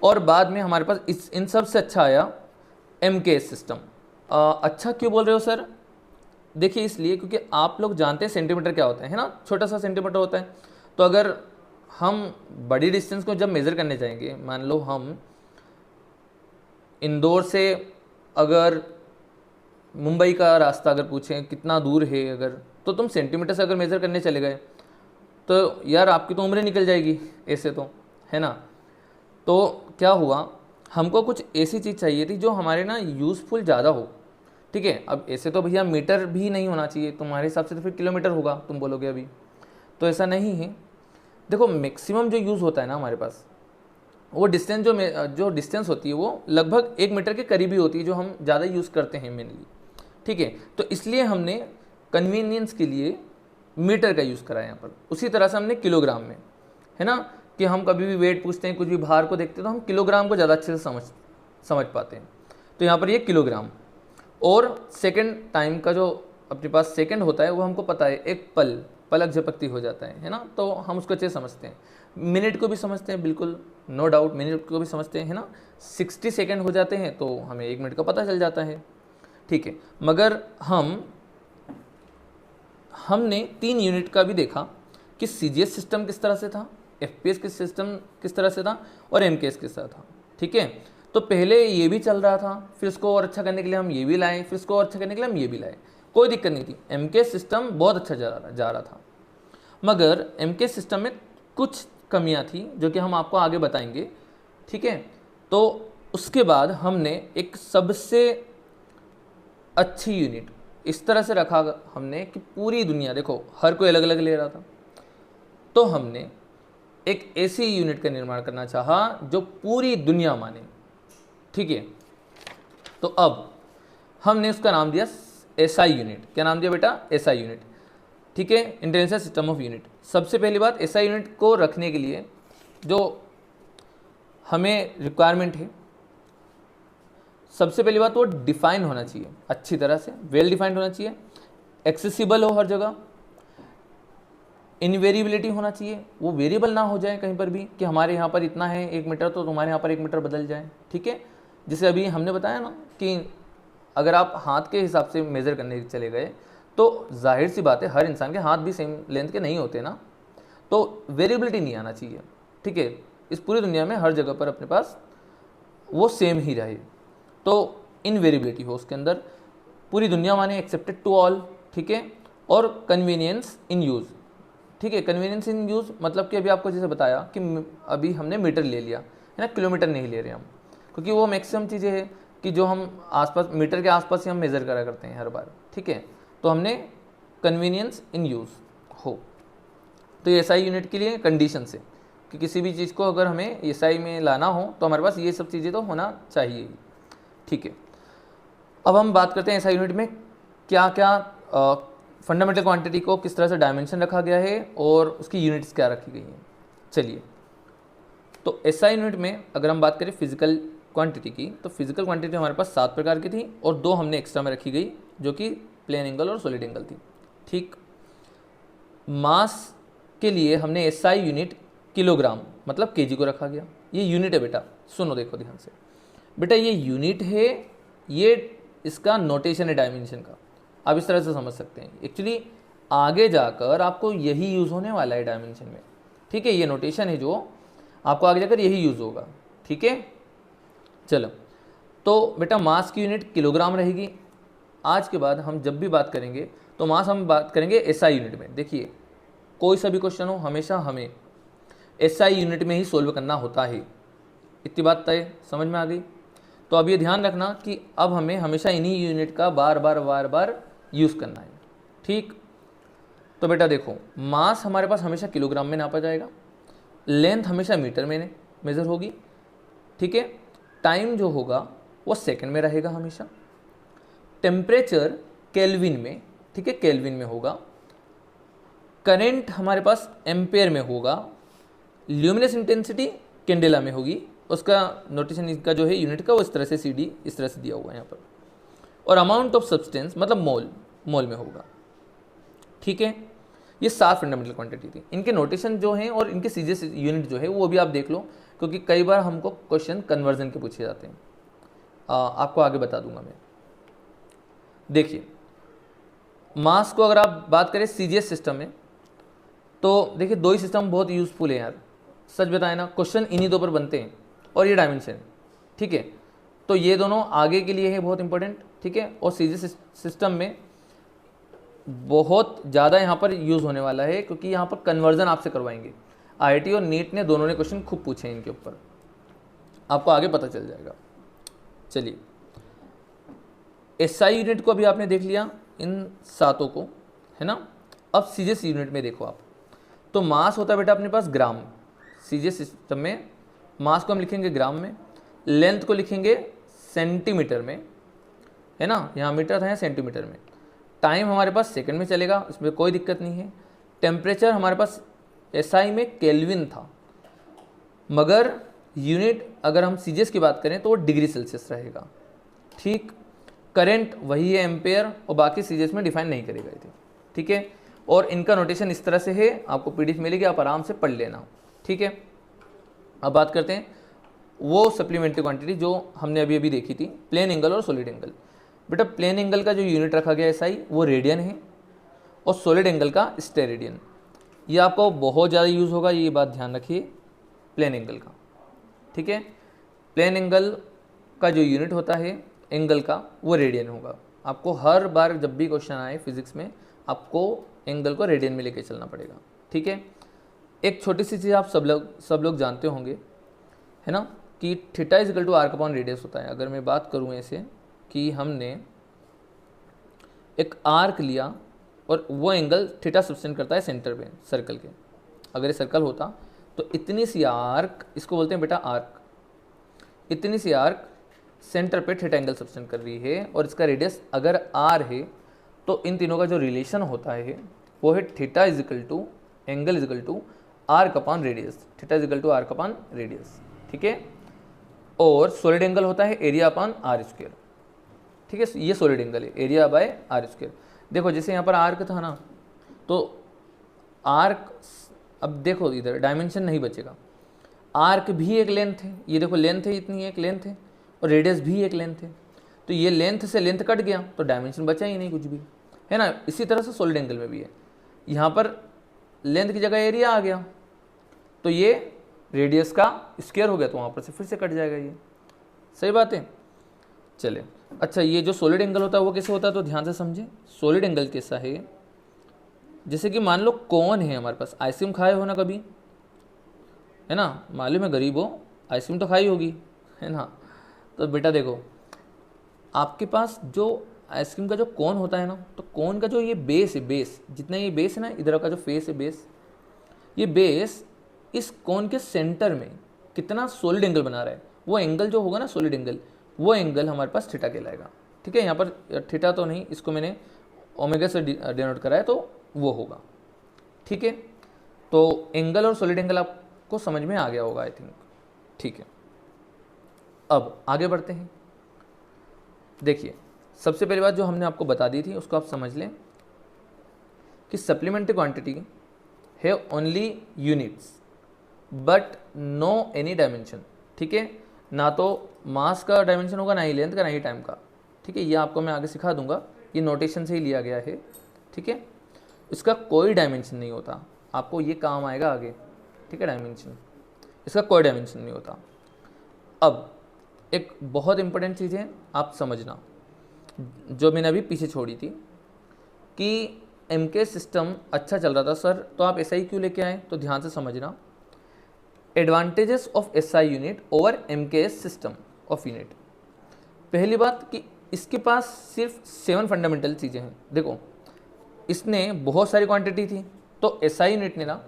और बाद में हमारे पास इन सब से अच्छा आया एमकेएस सिस्टम। अच्छा क्यों बोल रहे हो सर? देखिए, इसलिए क्योंकि आप लोग जानते हैं सेंटीमीटर क्या होता है ना, छोटा सा सेंटीमीटर होता है। तो अगर हम बड़ी डिस्टेंस को जब मेज़र करने जाएंगे, मान लो हम इंदौर से अगर मुंबई का रास्ता अगर पूछें कितना दूर है अगर, तो तुम सेंटीमीटर से अगर मेज़र करने चले गए तो यार आपकी तो उम्र निकल जाएगी ऐसे तो, है ना। तो क्या हुआ, हमको कुछ ऐसी चीज़ चाहिए थी जो हमारे ना यूज़फुल ज़्यादा हो, ठीक है। अब ऐसे तो भैया मीटर भी नहीं होना चाहिए, तुम्हारे हिसाब से तो फिर किलोमीटर होगा, तुम बोलोगे अभी, तो ऐसा नहीं है। देखो, मैक्सिमम जो यूज़ होता है ना हमारे पास, वो डिस्टेंस जो डिस्टेंस होती है वो लगभग 1 मीटर के करीब ही होती है, जो हम ज़्यादा यूज़ करते हैं मेनली, ठीक है। तो इसलिए हमने कन्वीनियंस के लिए मीटर का यूज़ करा है यहाँ पर। उसी तरह से हमने किलोग्राम में, है ना, कि हम कभी भी वेट पूछते हैं, कुछ भी भार को देखते हैं, तो हम किलोग्राम को ज़्यादा अच्छे से समझ पाते हैं। तो यहाँ पर ये किलोग्राम। और सेकंड टाइम का जो अपने पास सेकंड होता है वो हमको पता है, एक पलक झपकती हो जाता है ना, तो हम उसको अच्छे से समझते हैं। मिनट को भी समझते हैं, बिल्कुल नो डाउट, मिनट को भी समझते हैं, है ना। 60 सेकेंड हो जाते हैं तो हमें 1 मिनट का पता चल जाता है, ठीक है। मगर हमने 3 यूनिट का भी देखा कि सीजीएस सिस्टम किस तरह से था, एफपीएस के सिस्टम किस तरह से था और एमकेएस किस तरह था, ठीक है। तो पहले ये भी चल रहा था, फिर उसको और अच्छा करने के लिए हम ये भी लाए, फिर उसको और अच्छा करने के लिए हम ये भी लाए, कोई दिक्कत नहीं थी। एमकेएस सिस्टम बहुत अच्छा जा रहा था। मगर एमकेएस सिस्टम में कुछ कमियां थी जो कि हम आपको आगे बताएंगे, ठीक है। तो उसके बाद हमने एक सबसे अच्छी यूनिट इस तरह से रखा हमने कि पूरी दुनिया, देखो हर कोई अलग अलग ले रहा था, तो हमने एक ऐसी यूनिट का निर्माण करना चाहा जो पूरी दुनिया माने। ठीक है, तो अब हमने उसका नाम दिया एसआई यूनिट। क्या नाम दिया बेटा? SI unit. ठीक है, इंटरनेशनल सिस्टम ऑफ यूनिट। सबसे पहली बात, एसआई यूनिट को रखने के लिए जो हमें रिक्वायरमेंट है, सबसे पहली बात वो डिफाइन होना चाहिए अच्छी तरह से, वेल डिफाइंड होना चाहिए, एक्सेसिबल हो हर जगह, इनवेरिएबिलिटी होना चाहिए, वो वेरिएबल ना हो जाए कहीं पर भी कि हमारे यहाँ पर इतना है 1 मीटर तो तुम्हारे यहाँ पर 1 मीटर बदल जाए। ठीक है, जैसे अभी हमने बताया ना कि अगर आप हाथ के हिसाब से मेज़र करने चले गए तो जाहिर सी बात है हर इंसान के हाथ भी सेम लेंथ के नहीं होते ना, तो वेरिएबिलिटी नहीं आना चाहिए। ठीक है, इस पूरी दुनिया में हर जगह पर अपने पास वो सेम ही रहे, तो इनवेरिएबिलिटी हो उसके अंदर, पूरी दुनिया माने एक्सेप्टेड टू ऑल। ठीक है, और कन्वीनियंस इन यूज़। ठीक है, कन्वीनियंस इन यूज़ मतलब कि अभी आपको जैसे बताया कि अभी हमने मीटर ले लिया है ना, किलोमीटर नहीं ले रहे हम, क्योंकि वो मैक्सिमम चीज़ें हैं कि जो हम आसपास मीटर के आसपास ही हम मेज़र करा करते हैं हर बार। ठीक है, तो हमने कन्वीनियंस इन यूज़ हो, तो ये एसआई यूनिट के लिए कंडीशन है कि किसी भी चीज़ को अगर हमें एसआई में लाना हो तो हमारे पास ये सब चीज़ें तो होना चाहिए। ठीक है, अब हम बात करते हैं एसआई यूनिट में क्या क्या फंडामेंटल क्वांटिटी को किस तरह से डायमेंशन रखा गया है और उसकी यूनिट्स क्या रखी गई हैं। चलिए, तो एसआई यूनिट में अगर हम बात करें फिजिकल क्वांटिटी की, तो फिजिकल क्वांटिटी हमारे पास 7 प्रकार की थी और 2 हमने एक्स्ट्रा में रखी गई जो कि प्लेन एंगल और सॉलिड एंगल थी। ठीक, मास के लिए हमने एसआई यूनिट किलोग्राम मतलब केजी को रखा गया। ये यूनिट है बेटा, सुनो देखो ध्यान से बेटा, ये यूनिट है, ये इसका नोटेशन है डायमेंशन का, आप इस तरह से समझ सकते हैं। एक्चुअली आगे जाकर आपको यही यूज़ होने वाला है डायमेंशन में। ठीक है, ये नोटेशन है जो आपको आगे जाकर यही यूज़ होगा। ठीक है, चलो, तो बेटा मास की यूनिट किलोग्राम रहेगी। आज के बाद हम जब भी बात करेंगे तो मास हम बात करेंगे एसआई यूनिट में। देखिए, कोई सा भी क्वेश्चन हो हमेशा हमें एसआई यूनिट में ही सोल्व करना होता है। इतनी बात तय समझ में आ गई? तो अब ये ध्यान रखना कि अब हमें हमेशा इन्हीं यूनिट का बार बार यूज़ करना है। ठीक, तो बेटा देखो, मास हमारे पास हमेशा किलोग्राम में नापा जाएगा, लेंथ हमेशा मीटर में मेज़र होगी। ठीक है, टाइम जो होगा वो सेकंड में रहेगा हमेशा, टेम्परेचर केल्विन में, ठीक है, केल्विन में होगा, करंट हमारे पास एम्पेयर में होगा, ल्यूमिनस इंटेंसिटी कैंडेला में होगी, उसका नोटेशन इसका जो है यूनिट का वो इस तरह से CD इस तरह से दिया हुआ है यहाँ पर, और अमाउंट ऑफ सब्सटेंस मतलब मोल में होगा। ठीक है, ये 7 फंडामेंटल क्वांटिटी थी। इनके नोटेशन जो हैं और इनके सीजे यूनिट जो है वो भी आप देख लो, क्योंकि कई बार हमको क्वेश्चन कन्वर्जन के पूछे जाते हैं। आपको आगे बता दूंगा मैं। देखिए, मास को अगर आप बात करें CGS सिस्टम में, तो देखिए 2 ही सिस्टम बहुत यूज़फुल है यार, सच बताए ना, क्वेश्चन इन्हीं 2 पर बनते हैं, और ये डायमेंशन। ठीक है, तो ये दोनों आगे के लिए है बहुत इंपॉर्टेंट। ठीक है, और CGS सिस्टम में बहुत ज़्यादा यहाँ पर यूज़ होने वाला है, क्योंकि यहाँ पर कन्वर्जन आपसे करवाएंगे। IIT और नीट ने दोनों ने क्वेश्चन खूब पूछे हैं इनके ऊपर, आपको आगे पता चल जाएगा। चलिए, SI यूनिट को अभी आपने देख लिया, इन 7 को, है ना। अब CGS यूनिट में देखो आप, तो मास होता है बेटा अपने पास ग्राम। CGS सिस्टम में मास को हम लिखेंगे ग्राम में, लेंथ को लिखेंगे सेंटीमीटर में, है ना, यहाँ मीटर था, यहाँ सेंटीमीटर में, टाइम हमारे पास सेकंड में चलेगा, इसमें कोई दिक्कत नहीं है। टेम्परेचर हमारे पास SI में केल्विन था, मगर यूनिट अगर हम CGS की बात करें तो वो डिग्री सेल्सियस रहेगा। ठीक, करंट वही है एम्पेयर, और बाकी CGS में डिफाइन नहीं करे गए थे। ठीक है, और इनका नोटेशन इस तरह से है, आपको PDF मिलेगी, आप आराम से पढ़ लेना। ठीक है, अब बात करते हैं वो सप्लीमेंट्री क्वांटिटी जो हमने अभी अभी देखी थी, प्लेन एंगल और सॉलिड एंगल। बेटा प्लेन एंगल का जो यूनिट रखा गया SI वो रेडियन है, और सॉलिड एंगल का स्टेरेडियन। ये आपको बहुत ज़्यादा यूज़ होगा, ये बात ध्यान रखिए, प्लेन एंगल का। ठीक है, प्लेन एंगल का जो यूनिट होता है एंगल का वो रेडियन होगा। आपको हर बार जब भी क्वेश्चन आए फिजिक्स में, आपको एंगल को रेडियन में लेके चलना पड़ेगा। ठीक है, एक छोटी सी चीज़ आप सब लोग जानते होंगे, है ना, कि theta is equal to arc upon radius होता है। अगर मैं बात करूँ ऐसे कि हमने एक आर्क लिया और वो एंगल थीटा सब्सटेंड करता है सेंटर पे सर्कल के, अगर ये सर्कल होता तो इतनी सी आर्क, इसको बोलते हैं बेटा आर्क, इतनी सी आर्क सेंटर पे थीटा एंगल सब्टेंड कर रही है और इसका रेडियस अगर आर है तो इन तीनों का जो रिलेशन होता है वो है theta is equal to angle is equal to arc upon radius, theta is equal to arc upon radius, ठीक है। और सॉलिड एंगल होता है एरिया अपॉन आर स्क्वायर, ठीक है, ये सॉलिड एंगल है एरिया बाय आर स्क्वायर। देखो जैसे यहाँ पर आर्क था ना, तो आर्क, अब देखो इधर डायमेंशन नहीं बचेगा, आर्क भी एक लेंथ है, ये देखो लेंथ है, इतनी एक लेंथ है, और रेडियस भी एक लेंथ है, तो ये लेंथ से लेंथ कट गया तो डायमेंशन बचा ही नहीं कुछ भी, है ना। इसी तरह से सॉलिड एंगल में भी है, यहाँ पर लेंथ की जगह एरिया आ गया तो ये रेडियस का स्क्वायर हो गया, तो वहाँ पर से फिर से कट जाएगा, ये सही बात है। चले, अच्छा ये जो सॉलिड एंगल होता है वो कैसे होता है, तो ध्यान से समझे। सॉलिड एंगल कैसा है, जैसे कि मान लो कौन है हमारे पास, आइसक्रीम खाए हो ना कभी, है ना, मालूम है गरीब हो, आइसक्रीम तो खाई होगी, है ना। तो बेटा देखो, आपके पास जो आइसक्रीम का जो कोन होता है ना, तो कोन का जो ये बेस है, बेस जितना ये बेस है ना, इधर का जो फेस है बेस, ये बेस इस कोन के सेंटर में कितना सॉलिड एंगल बना रहा है, वो एंगल जो होगा ना सॉलिड एंगल, वो एंगल हमारे पास थीटा कहलाएगा, ठीक है। यहाँ पर थीटा तो नहीं, इसको मैंने ओमेगा से डिनोट करा है, तो वो होगा, ठीक है। तो एंगल और सॉलिड एंगल आपको समझ में आ गया होगा आई थिंक, ठीक है। अब आगे बढ़ते हैं। देखिए सबसे पहली बात जो हमने आपको बता दी थी उसको आप समझ लें कि सप्लीमेंट्री क्वांटिटी है only units but no any dimension, ठीक है। ना तो मास का डायमेंशन होगा, ना ही लेंथ का, ना ही टाइम का, ठीक है। ये आपको मैं आगे सिखा दूंगा, ये नोटेशन से ही लिया गया है, ठीक है। इसका कोई डायमेंशन नहीं होता, आपको ये काम आएगा आगे, ठीक है। डायमेंशन, इसका कोई डायमेंशन नहीं होता। अब एक बहुत इंपॉर्टेंट चीज़ है आप समझना, जो मैंने अभी पीछे छोड़ी थी, कि एमके सिस्टम अच्छा चल रहा था सर, तो आप एसआई क्यों लेके आए, तो ध्यान से समझना। Advantages of SI unit over MKS system of unit. पहली बात कि इसके पास सिर्फ 7 फंडामेंटल चीज़ें हैं। देखो इसने बहुत सारी क्वांटिटी थी, तो एसआई यूनिट ने ना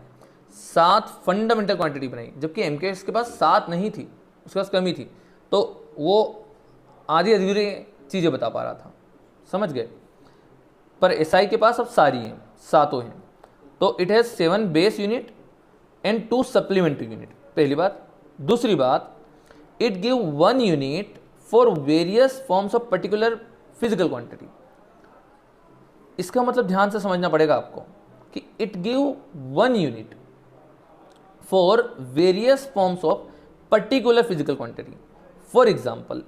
7 फंडामेंटल क्वांटिटी बनाई, जबकि एमकेएस के पास 7 नहीं थी, उसके पास कमी थी, तो वो आधी अधूरी चीज़ें बता पा रहा था, समझ गए। पर एसआई के पास अब सारी हैं, सातों हैं, तो it has 7 base unit and 2 supplementary unit, पहली बात। दूसरी बात, it give 1 unit for various forms of particular physical quantity. इसका मतलब ध्यान से समझना पड़ेगा आपको कि it give 1 unit for various forms of particular physical quantity. For example,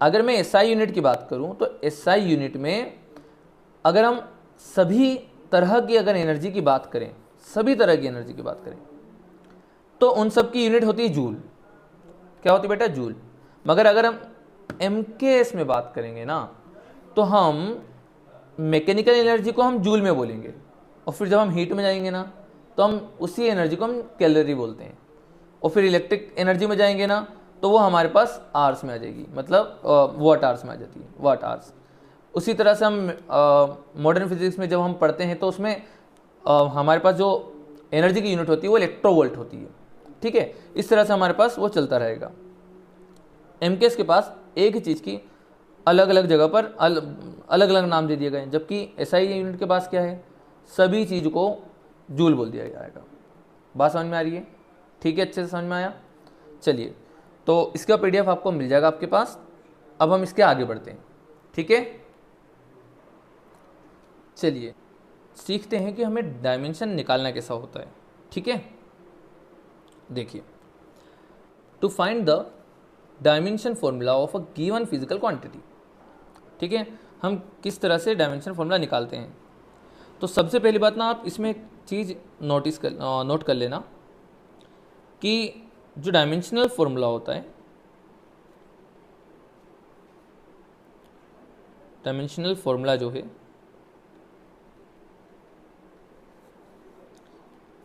अगर मैं एसआई यूनिट की बात करूं तो एसआई यूनिट में अगर हम सभी तरह की अगर एनर्जी की बात करें, सभी तरह की एनर्जी की बात करें, तो उन सब की यूनिट होती है जूल। क्या होती है बेटा, जूल। मगर अगर हम एमकेएस में बात करेंगे ना, तो हम मैकेनिकल एनर्जी को हम जूल में बोलेंगे, और फिर जब हम हीट में जाएंगे ना, तो हम उसी एनर्जी को हम कैलोरी बोलते हैं, और फिर इलेक्ट्रिक एनर्जी में जाएंगे ना, तो वो हमारे पास आवर्स में आ जाएगी, मतलब वाट आवर्स में आ जाती है, वाट आवर्स। उसी तरह से हम मॉडर्न फिजिक्स में जब हम पढ़ते हैं तो उसमें हमारे पास जो एनर्जी की यूनिट होती है वो इलेक्ट्रोवोल्ट होती है, ठीक है। इस तरह से हमारे पास वो चलता रहेगा। एमकेएस के पास एक ही चीज़ की अलग अलग जगह पर अलग अलग नाम दे दिए गए, जबकि एसआई यूनिट के पास क्या है, सभी चीज़ को जूल बोल दिया जाएगा। बात समझ में आ रही है, ठीक है, अच्छे से समझ में आया। चलिए, तो इसका पीडीएफ आपको मिल जाएगा आपके पास। अब हम इसके आगे बढ़ते हैं, ठीक है। चलिए सीखते हैं कि हमें डायमेंशन निकालना कैसा होता है, ठीक है। देखिए, to find the dimension formula of a given physical quantity, ठीक है, हम किस तरह से डायमेंशन फॉर्मूला निकालते हैं। तो सबसे पहली बात ना, आप इसमें एक चीज़ नोट कर लेना कि जो डायमेंशनल फॉर्मूला होता है, डायमेंशनल फॉर्मूला जो है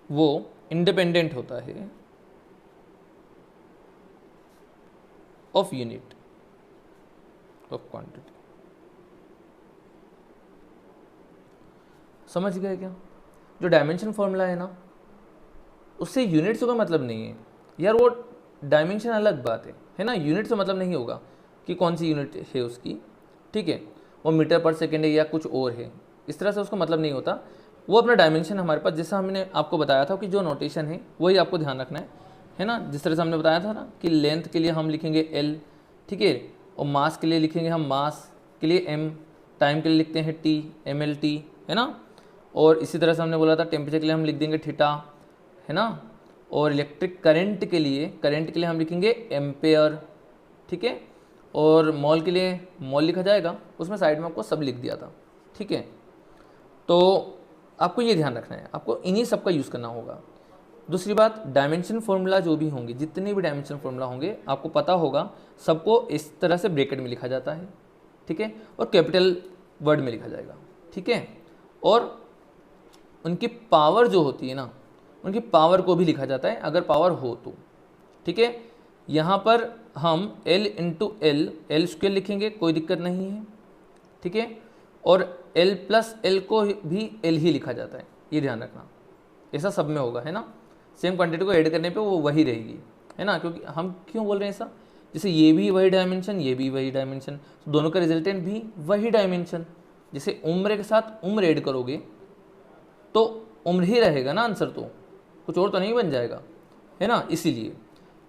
वो इंडिपेंडेंट होता है ऑफ यूनिट ऑफ क्वांटिटी। समझ गए क्या? जो डायमेंशन फॉर्मूला है ना, उससे यूनिट से कोई मतलब नहीं है यार, वो डायमेंशन अलग बात है ना। यूनिट से मतलब नहीं होगा कि कौन सी यूनिट है उसकी, ठीक है, वो मीटर पर सेकेंड है या कुछ और है, इस तरह से उसको मतलब नहीं होता। वो अपना डायमेंशन हमारे पास, जैसा हमने आपको बताया था कि जो नोटेशन है वही आपको ध्यान रखना है ना। जिस तरह से हमने बताया था ना कि लेंथ के लिए हम लिखेंगे L, ठीक है, और मास के लिए लिखेंगे हम मास के लिए M, टाइम के लिए लिखते हैं T, MLT, है ना। और इसी तरह से हमने बोला था टेम्परेचर के लिए हम लिख देंगे थीटा, है ना। और इलेक्ट्रिक करंट के लिए हम लिखेंगे एम्पेयर, ठीक है। और मॉल के लिए मॉल लिखा जाएगा, उसमें साइड में आपको सब लिख दिया था, ठीक है। तो आपको ये ध्यान रखना है, आपको इन्हीं सब का यूज़ करना होगा। दूसरी बात, डायमेंशन फॉर्मूला जो भी होंगे, जितने भी डायमेंशन फॉर्मूला होंगे आपको पता होगा, सबको इस तरह से ब्रैकेट में लिखा जाता है, ठीक है, और कैपिटल वर्ड में लिखा जाएगा, ठीक है। और उनकी पावर जो होती है ना, उनकी पावर को भी लिखा जाता है अगर पावर हो तो, ठीक है। यहाँ पर हम L इंटू एल स्क्वेयर लिखेंगे, कोई दिक्कत नहीं है, ठीक है। और L प्लस एल को भी L ही लिखा जाता है, ये ध्यान रखना, ऐसा सब में होगा, है ना। सेम क्वांटिटी को ऐड करने पे वो वही रहेगी, है ना। क्योंकि हम क्यों बोल रहे हैं ऐसा, जैसे ये भी वही डायमेंशन, ये भी वही डायमेंशन, तो दोनों का रिजल्टेंट भी वही डायमेंशन। जैसे उम्र के साथ उम्र ऐड करोगे तो उम्र ही रहेगा ना आंसर, तो कुछ और तो नहीं बन जाएगा, है ना, इसीलिए।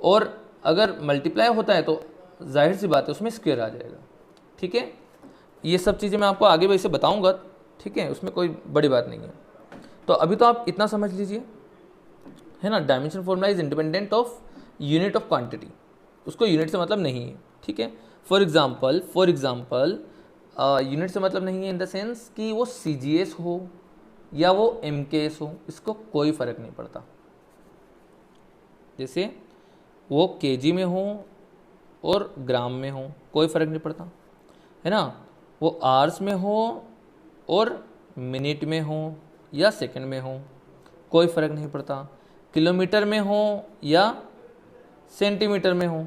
और अगर मल्टीप्लाई होता है तो जाहिर सी बात है उसमें स्क्वायर आ जाएगा, ठीक है। ये सब चीज़ें मैं आपको आगे वैसे बताऊंगा, ठीक है, उसमें कोई बड़ी बात नहीं है। तो अभी तो आप इतना समझ लीजिए, है ना। Dimension formula is independent of unit of quantity, उसको यूनिट से मतलब नहीं है, ठीक है। फॉर एग्जाम्पल यूनिट से मतलब नहीं है इन द सेंस कि वो CGS हो या वो MKS हो, इसको कोई फ़र्क नहीं पड़ता। जैसे वो kg में हो और ग्राम में हो, कोई फ़र्क नहीं पड़ता, है ना। वो आवर्स में हो और मिनट में हो या सेकंड में हो, कोई फ़र्क नहीं पड़ता। किलोमीटर में हो या सेंटीमीटर में हो,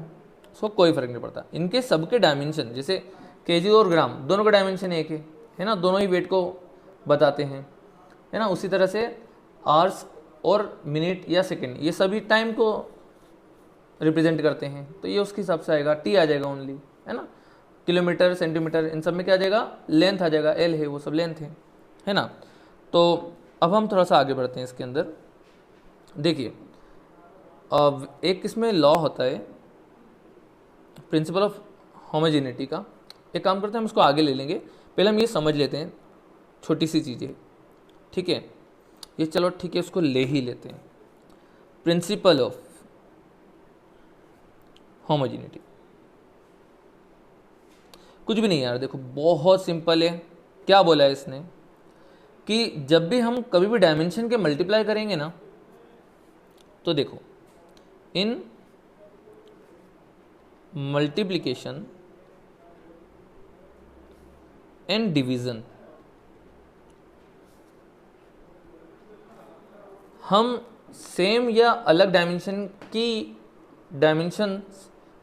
उसको कोई फ़र्क नहीं पड़ता। इनके सबके डायमेंशन, जैसे kg और ग्राम दोनों का डायमेंशन एक है ना, दोनों ही वेट को बताते हैं, है ना। उसी तरह से आवर्स और मिनट या सेकंड ये सभी टाइम को रिप्रेजेंट करते हैं, तो ये उसके हिसाब से आएगा, T आ जाएगा ओनली, है ना। किलोमीटर, सेंटीमीटर, इन सब में क्या आ जाएगा, लेंथ आ जाएगा, L है वो सब लेंथ है ना। तो अब हम थोड़ा सा आगे बढ़ते हैं इसके अंदर। देखिए, अब एक इसमें लॉ होता है प्रिंसिपल ऑफ होमोजेनिटी का। एक काम करते हैं, हम इसको आगे ले लेंगे, पहले हम ये समझ लेते हैं, छोटी सी चीज़ें, ठीक है। ये चलो ठीक है, उसको ले ही लेते हैं, प्रिंसिपल ऑफ होमोजेनिटी। कुछ भी नहीं यार, देखो बहुत सिंपल है। क्या बोला है इसने कि जब भी हम कभी भी डायमेंशन के मल्टीप्लाई करेंगे ना, तो देखो इन मल्टीप्लिकेशन एंड डिवीजन हम सेम या अलग डायमेंशन की डायमेंशन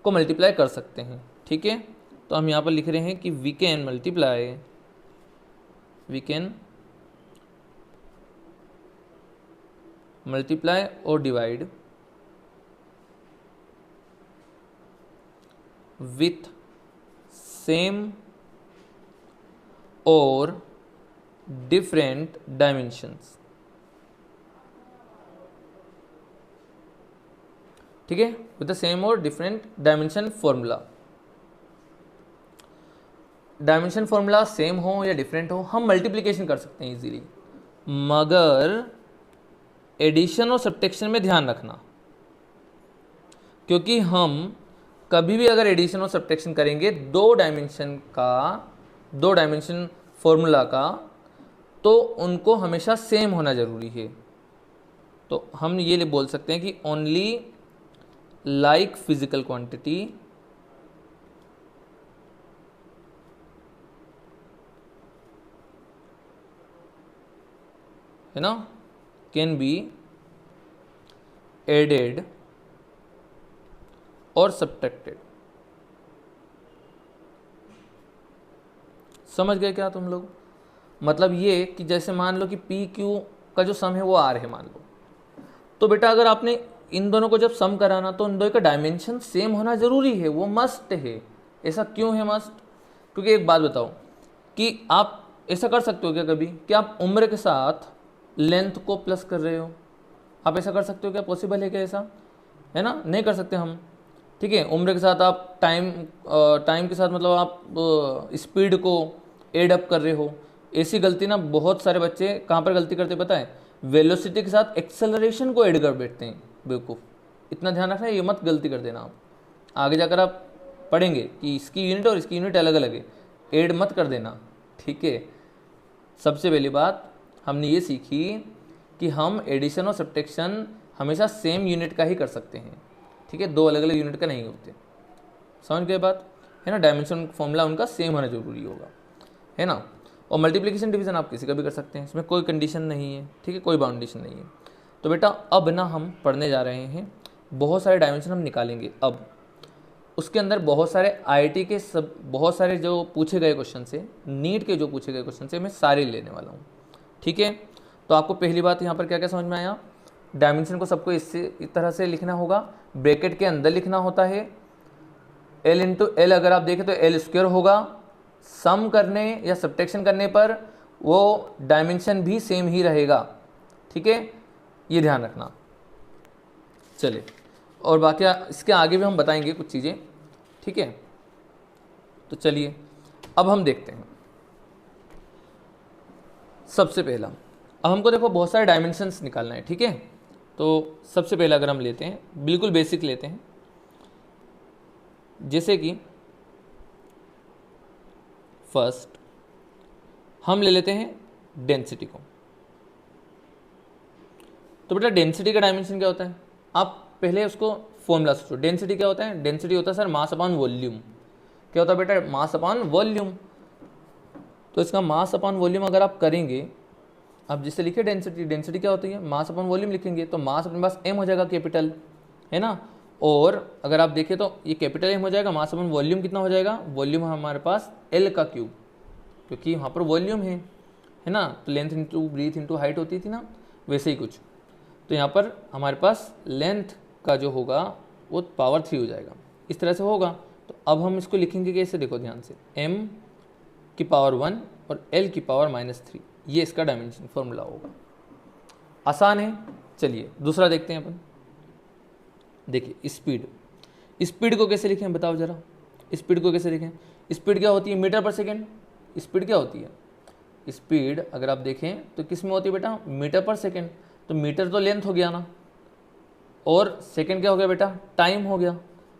को मल्टीप्लाई कर सकते हैं, ठीक है। तो हम यहाँ पर लिख रहे हैं कि वी कैन मल्टीप्लाई और डिवाइड विथ सेम और डिफरेंट डायमेंशंस, ठीक है, विद द सेम और different dimension formula. Dimension formula same हो या डिफरेंट हो, हम मल्टीप्लिकेशन कर सकते हैं इजीली, मगर एडिशन और सब्ट्रैक्शन में ध्यान रखना, क्योंकि हम कभी भी अगर एडिशन और सब्ट्रैक्शन करेंगे दो डायमेंशन फॉर्मूला का, तो उनको हमेशा सेम होना ज़रूरी है। तो हम ये बोल सकते हैं कि ओनली लाइक फिजिकल क्वांटिटी है ना कैन बी एडेड और सब्ट्रैक्टेड। समझ गए क्या तुम लोग? मतलब ये कि जैसे मान लो कि पी क्यू का जो सम है वो आर है, मान लो तो बेटा अगर आपने इन दोनों को जब सम कराना तो इन दोनों का डायमेंशन सेम होना ज़रूरी है, वो मस्ट है। ऐसा क्यों है मस्ट? क्योंकि एक बात बताओ कि आप ऐसा कर सकते हो क्या कभी कि आप उम्र के साथ लेंथ को प्लस कर रहे हो? आप ऐसा कर सकते हो क्या? पॉसिबल है क्या ऐसा? है ना, नहीं कर सकते हम। ठीक है, उम्र के साथ आप टाइम के साथ मतलब आप स्पीड को एड अप कर रहे हो। ऐसी गलती ना बहुत सारे बच्चे कहाँ पर गलती करते पता है? वेलोसिटी के साथ एक्सेलरेशन को ऐड कर बैठते हैं। बेवकूफ़, इतना ध्यान रखना, ये मत गलती कर देना आप। आगे जाकर आप पढ़ेंगे कि इसकी यूनिट और इसकी यूनिट अलग अलग है, ऐड मत कर देना। ठीक है, सबसे पहली बात हमने ये सीखी कि हम एडिशन और सब्ट्रैक्शन हमेशा सेम यूनिट का ही कर सकते हैं। ठीक है, दो अलग अलग यूनिट का नहीं होते। समझ गए बात? है ना, डायमेंशन फॉर्मूला उनका सेम होना जरूरी होगा, है ना। और मल्टीप्लिकेशन डिवीजन आप किसी का भी कर सकते हैं, इसमें कोई कंडीशन नहीं है। ठीक है, कोई बाउंडेशन नहीं है। तो बेटा अब ना हम पढ़ने जा रहे हैं, बहुत सारे डायमेंशन हम निकालेंगे अब। उसके अंदर बहुत सारे आईआईटी के बहुत सारे जो पूछे गए क्वेश्चन से, नीट के जो पूछे गए क्वेश्चन से मैं सारे लेने वाला हूँ। ठीक है, तो आपको पहली बात यहाँ पर क्या क्या समझ में आया? डायमेंशन को सबको इस तरह से लिखना होगा, ब्रैकेट के अंदर लिखना होता है। L इंटू एल अगर आप देखें तो L स्क्वायर होगा। सम करने या सब्ट्रैक्शन करने पर वो डायमेंशन भी सेम ही रहेगा। ठीक है, ये ध्यान रखना। चलिए, और बाकी इसके आगे भी हम बताएंगे कुछ चीज़ें। ठीक है, तो चलिए अब हम देखते हैं। सबसे पहला, अब हमको देखो बहुत सारे डायमेंशंस निकालना है। ठीक है, तो सबसे पहला अगर हम लेते हैं, बिल्कुल बेसिक लेते हैं, जैसे कि फर्स्ट हम ले लेते हैं डेंसिटी को। तो बेटा डेंसिटी का डायमेंशन क्या होता है? आप पहले उसको फॉर्मूला सोचो। डेंसिटी क्या होता है? डेंसिटी होता है सर मास अपॉन वॉल्यूम। क्या होता है बेटा? Mass upon volume. तो इसका मास अपॉन वॉल्यूम अगर आप करेंगे, आप जिससे लिखे डेंसिटी, डेंसिटी क्या होती है? मास अपॉन वॉल्यूम लिखेंगे तो मास अपने पास m हो जाएगा, कैपिटल, है ना। और अगर आप देखें तो ये कैपिटल M हो जाएगा, मास अपॉन वॉल्यूम कितना हो जाएगा? वॉल्यूम हमारे पास L का क्यूब, क्योंकि वहाँ पर वॉल्यूम है ना। तो length into breadth into height होती थी ना, वैसे ही कुछ। तो यहाँ पर हमारे पास लेंथ का जो होगा वो पावर 3 हो जाएगा, इस तरह से होगा। तो अब हम इसको लिखेंगे कैसे? देखो ध्यान से, m की पावर 1 और l की पावर -3, ये इसका डायमेंशन फॉर्मूला होगा। आसान है। चलिए दूसरा देखते हैं अपन। देखिए स्पीड, स्पीड को कैसे लिखें बताओ जरा? स्पीड को कैसे लिखें? स्पीड क्या होती है? मीटर पर सेकेंड। स्पीड क्या होती है? स्पीड अगर आप देखें तो किस में होती है बेटा? मीटर पर सेकेंड। तो मीटर तो लेंथ हो गया ना, और सेकेंड क्या हो गया बेटा? टाइम हो गया।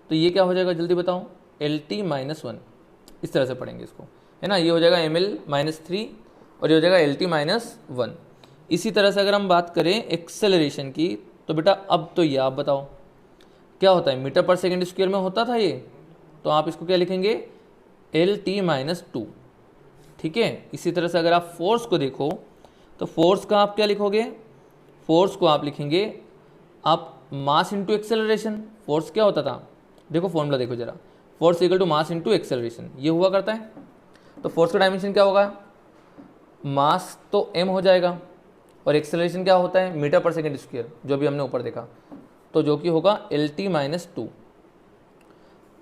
तो ये क्या हो जाएगा जल्दी बताओ? LT-1, इस तरह से पढ़ेंगे इसको, है ना। ये हो जाएगा ml-3 और ये हो जाएगा LT-1। इसी तरह से अगर हम बात करें एक्सेलरेशन की, तो बेटा अब तो ये आप बताओ क्या होता है? मीटर पर सेकेंड स्क्वायर में होता था ये, तो आप इसको क्या लिखेंगे? LT-2। ठीक है, इसी तरह से अगर आप फोर्स को देखो तो फोर्स का आप क्या लिखोगे? फोर्स को आप लिखेंगे आप मास इंटू एक्सेलरेशन। फोर्स क्या होता था? देखो फॉर्मूला देखो जरा, force equal to mass into acceleration, ये हुआ करता है। तो फोर्स का डायमेंशन क्या होगा? मास तो m हो जाएगा, और एक्सेलरेशन क्या होता है? मीटर पर सेकेंड स्क्वायर, जो भी हमने ऊपर देखा, तो जो कि होगा LT-2।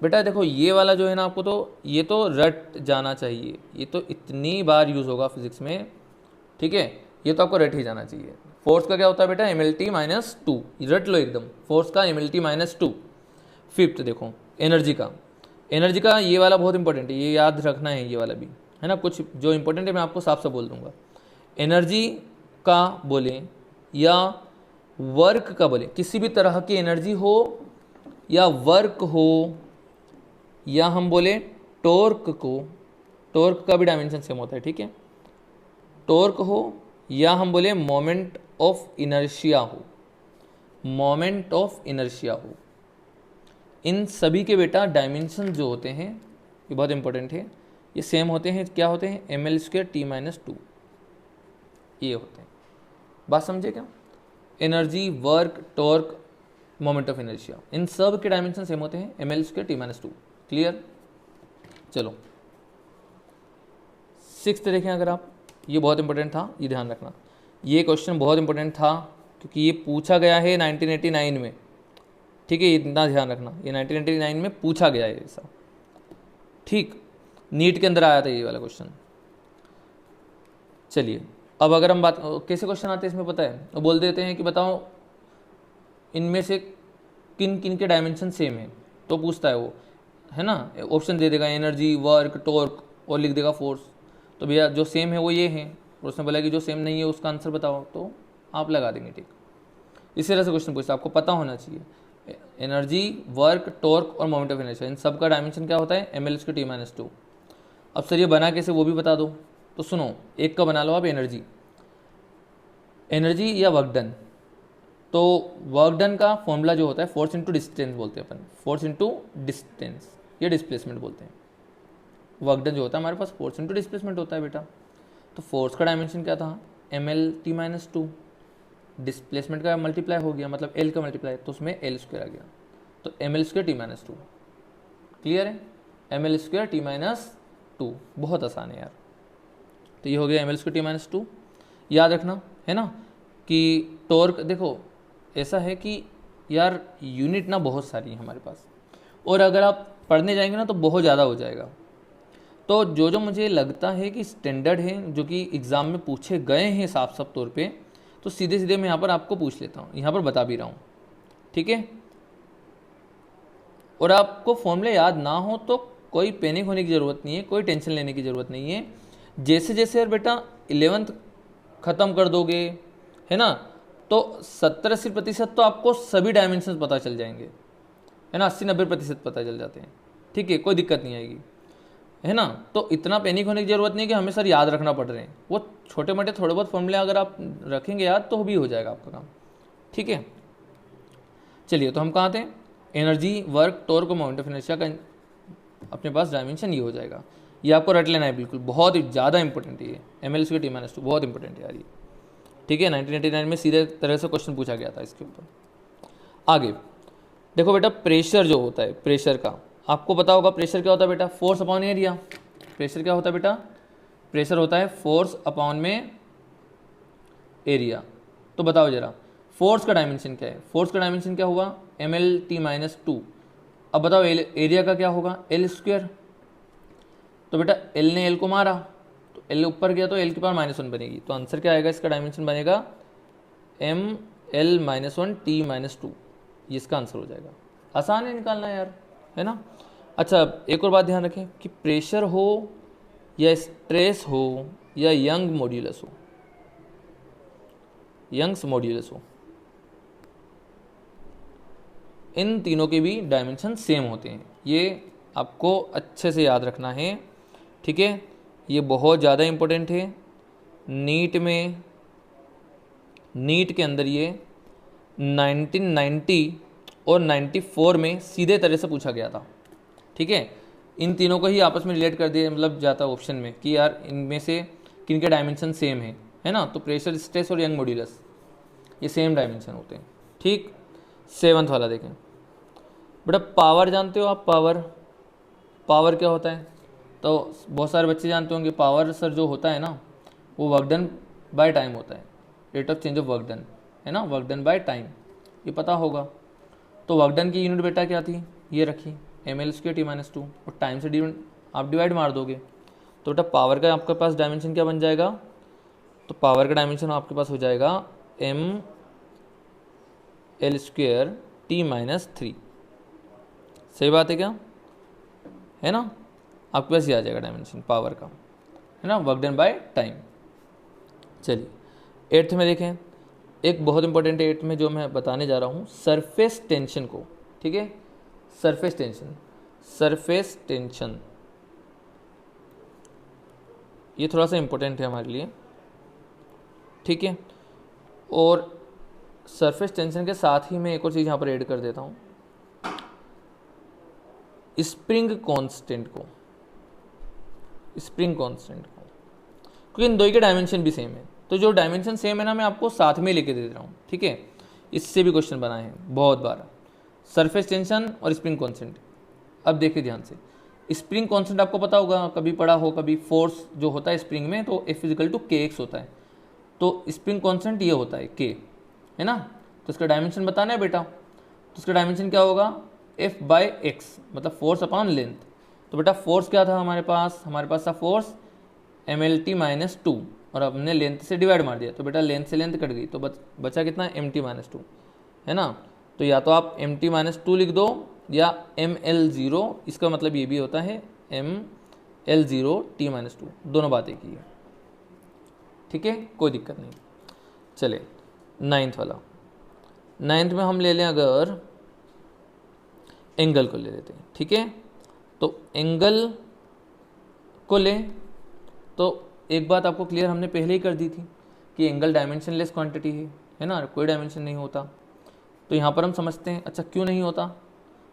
बेटा देखो ये वाला जो है ना, आपको तो ये तो रट जाना चाहिए, ये तो इतनी बार यूज़ होगा फिजिक्स में। ठीक है, ये तो आपको रट ही जाना चाहिए। फोर्स का क्या होता है बेटा? MLT-2, रट लो एकदम, फोर्स का MLT-2। फिफ्थ देखो एनर्जी का। एनर्जी का ये वाला बहुत इंपॉर्टेंट है, ये याद रखना है, ये वाला भी, है ना। कुछ जो इंपॉर्टेंट है मैं आपको साफ साफ बोल दूंगा। एनर्जी का बोले या वर्क का बोले, किसी भी तरह की एनर्जी हो या वर्क हो, या हम बोले टॉर्क को, टॉर्क का भी डायमेंशन सेम होता है। ठीक है, टॉर्क हो या हम बोले मोमेंट ऑफ इनर्शिया हो, मोमेंट ऑफ इनर्शिया हो, इन सभी के बेटा डायमेंशन जो होते हैं ये बहुत इंपॉर्टेंट है, ये सेम होते हैं। क्या होते हैं? ml²T-2, ये होते हैं। बात समझे क्या? Energy, work, torque, moment of inertia, इन सब के डायमेंशन सेम होते हैं, ml²T-2। क्लियर? चलो सिक्स्थ देखें अगर आप, ये बहुत इंपॉर्टेंट था, ये ध्यान रखना। ये क्वेश्चन बहुत इंपॉर्टेंट था क्योंकि ये पूछा गया है 1989 में, ठीक है, इतना ध्यान रखना, ये 1989 में पूछा गया है ऐसा, ठीक, नीट के अंदर आया था ये वाला क्वेश्चन। चलिए अब अगर हम बात, कैसे क्वेश्चन आते हैं इसमें पता है, तो बोल देते हैं कि बताओ इनमें से किन किन के डायमेंशन सेम है, तो पूछता है वो, है ना, ऑप्शन दे देगा एनर्जी, वर्क, टॉर्क और लिख देगा फोर्स। तो भैया जो सेम है वो ये है, और उसने बोला कि जो सेम नहीं है उसका आंसर बताओ, तो आप लगा देंगे, ठीक। इस तरह से क्वेश्चन पूछता है, आपको पता होना चाहिए एनर्जी, वर्क, टॉर्क और मोमेंट ऑफ इनर्शिया, इन सब का डायमेंशन क्या होता है, mL/t-2। अब सर ये बना कैसे वो भी बता दो, तो सुनो, एक का बना लो आप एनर्जी, एनर्जी या वर्क डन। तो वर्क डन का फॉर्मूला जो होता है फोर्स इंटू डिस्टेंस बोलते हैं अपन, फोर्स इंटू डिस्टेंस या डिस्प्लेसमेंट बोलते हैं। वर्क डन जो होता है हमारे पास फोर्स इंटू डिस्प्लेसमेंट होता है बेटा। तो फोर्स का डायमेंशन क्या था, mL/t-2, डिस्प्लेसमेंट का मल्टीप्लाई हो गया, मतलब L का मल्टीप्लाई, तो उसमें L² आ गया, तो mL²t-2। क्लियर है, mL²t-2, बहुत आसान है यार। तो ये हो गया mL²t-2। याद रखना है ना कि टॉर्क, देखो ऐसा है कि यार यूनिट ना बहुत सारी है हमारे पास, और अगर आप पढ़ने जाएंगे ना तो बहुत ज़्यादा हो जाएगा। तो जो जो मुझे लगता है कि स्टैंडर्ड है, जो कि एग्ज़ाम में पूछे गए हैं साफ साफ तौर पे, तो सीधे सीधे मैं यहाँ पर आपको पूछ लेता हूँ, यहाँ पर बता भी रहा हूँ, ठीक है। और आपको फॉर्मूले याद ना हो तो कोई पैनिक होने की ज़रूरत नहीं है, कोई टेंशन लेने की ज़रूरत नहीं है। जैसे जैसे यार बेटा 11th ख़त्म कर दोगे, है ना, तो 70-80% तो आपको सभी डायमेंशन पता चल जाएंगे, है ना, 80-90% पता चल जाते हैं, ठीक है, कोई दिक्कत नहीं आएगी, है ना। तो इतना पैनिक होने की ज़रूरत नहीं है कि हमें सर याद रखना पड़ रहे हैं, वो छोटे मोटे थोड़े बहुत फॉर्मूले अगर आप रखेंगे याद तो भी हो जाएगा आपका काम, ठीक है। चलिए तो हम कहाँ थे, एनर्जी, वर्क, टॉर्क और मोमेंट ऑफ इनर्शिया का अपने पास डायमेंशन ये हो जाएगा। ये आपको रट लेना है, बिल्कुल बहुत ही ज़्यादा इंपॉर्टेंट है ये, mL/t-2 बहुत इंपॉर्टेंट है यार ये, ठीक है। 1989 में सीधे तरह से क्वेश्चन पूछा गया था इसके ऊपर। आगे देखो बेटा, प्रेशर जो होता है, प्रेशर का आपको पता होगा, प्रेशर क्या होता है बेटा, फोर्स अपॉन एरिया। प्रेशर क्या होता है बेटा, प्रेशर होता है फोर्स अपॉन में एरिया। तो बताओ जरा फोर्स का डायमेंशन क्या है, फोर्स का डायमेंशन क्या हुआ, mL/t-2। अब बताओ एरिया का क्या होगा, L²। तो बेटा L ने L को मारा, तो L ऊपर गया तो L की पावर -1 बनेगी, तो आंसर क्या आएगा, इसका डायमेंशन बनेगा mL-1t-2, ये इसका आंसर हो जाएगा। आसान है निकालना यार, है ना। अच्छा एक और बात ध्यान रखें कि प्रेशर हो या स्ट्रेस हो या यंग मॉड्यूलस हो, यंग्स मॉड्यूलस हो, इन तीनों के भी डायमेंशन सेम होते हैं, ये आपको अच्छे से याद रखना है, ठीक है। ये बहुत ज़्यादा इम्पोर्टेंट है, नीट के अंदर ये 1990 और 94 में सीधे तरह से पूछा गया था, ठीक है। इन तीनों को ही आपस में रिलेट कर दिया, मतलब जाता ऑप्शन में कि यार इनमें से किन के डायमेंशन सेम है ना। तो प्रेशर, स्ट्रेस और यंग मॉड्यूलस ये सेम डायमेंशन होते हैं, ठीक। 7th वाला देखें बेटा, पावर जानते हो आप, पावर क्या होता है, तो बहुत सारे बच्चे जानते होंगे पावर सर जो होता है ना वो वर्क डन बाय टाइम होता है, rate of change of work done, है ना, वर्क डन बाय टाइम, ये पता होगा। तो वर्क डन की यूनिट बेटा क्या थी, ये रखी mL/t-2, और टाइम से आप डिवाइड मार दोगे, तो बेटा पावर का आपके पास डायमेंशन क्या बन जाएगा, तो पावर का डायमेंशन आपके पास हो जाएगा mL²t-3। सही बात है क्या, है ना, आपके पास ये आ जाएगा डायमेंशन पावर का, है ना, वर्क डन बाय टाइम। चलिए 8th में देखें, एक बहुत इंपॉर्टेंट है 8th में जो मैं बताने जा रहा हूँ, सरफेस टेंशन को, ठीक है। सरफेस टेंशन ये थोड़ा सा इंपॉर्टेंट है हमारे लिए, ठीक है। और सरफेस टेंशन के साथ ही मैं एक और चीज़ यहाँ पर ऐड कर देता हूँ, स्प्रिंग कांस्टेंट को, क्योंकि इन दो के डायमेंशन भी सेम है। तो जो डायमेंशन सेम है ना, मैं आपको साथ में लेके दे रहा हूँ, ठीक है। इससे भी क्वेश्चन बनाए हैं बहुत बार, सरफेस टेंशन और स्प्रिंग कांस्टेंट। अब देखिए ध्यान से, स्प्रिंग कांस्टेंट आपको पता होगा, कभी पढ़ा हो, कभी फोर्स जो होता है स्प्रिंग में तो F = kx होता है, तो स्प्रिंग कांस्टेंट ये होता है k, है ना। तो इसका डायमेंशन बताना है बेटा, तो इसका डायमेंशन क्या होगा, F/x, मतलब फोर्स अपॉन लेंथ। तो बेटा फोर्स क्या था हमारे पास था फोर्स mlt-2, और हमने लेंथ से डिवाइड मार दिया, तो बेटा लेंथ से लेंथ कट गई, तो बचा कितना, mt-2, है ना। तो या तो आप mt-2 लिख दो या ml0, इसका मतलब ये भी होता है ml0t-2, दोनों बातें की है, ठीक है, कोई दिक्कत नहीं। चले 9th वाला, 9th में हम ले लें अगर एंगल को ले लेते हैं, ठीक है। तो एंगल को लें तो एक बात आपको क्लियर हमने पहले ही कर दी थी कि एंगल डायमेंशनलेस क्वांटिटी है ना, कोई डायमेंशन नहीं होता। तो यहाँ पर हम समझते हैं, अच्छा क्यों नहीं होता,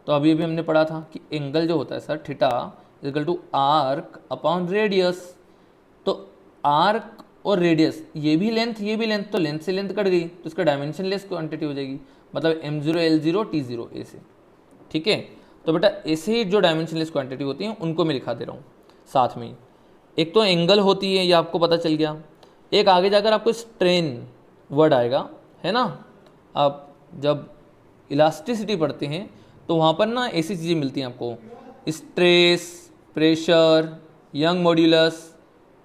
तो अभी अभी हमने पढ़ा था कि एंगल जो होता है sir, theta equal to arc upon radius. तो आर्क और रेडियस, ये भी लेंथ, तो लेंथ से लेंथ कट गई, तो इसका डायमेंशनलेस क्वांटिटी हो जाएगी, मतलब m0 l0 t0 ऐसे, ठीक है। तो बेटा ऐसे ही जो डायमेंशनलेस क्वांटिटी होती हैं उनको मैं लिखा दे रहा हूँ साथ में ही। एक तो एंगल होती है, ये आपको पता चल गया। एक आगे जाकर आपको स्ट्रेन वर्ड आएगा, है ना। आप जब इलास्टिसिटी पढ़ते हैं तो वहाँ पर ना ऐसी चीज़ें मिलती हैं आपको, स्ट्रेस, प्रेशर, यंग मॉड्यूलस,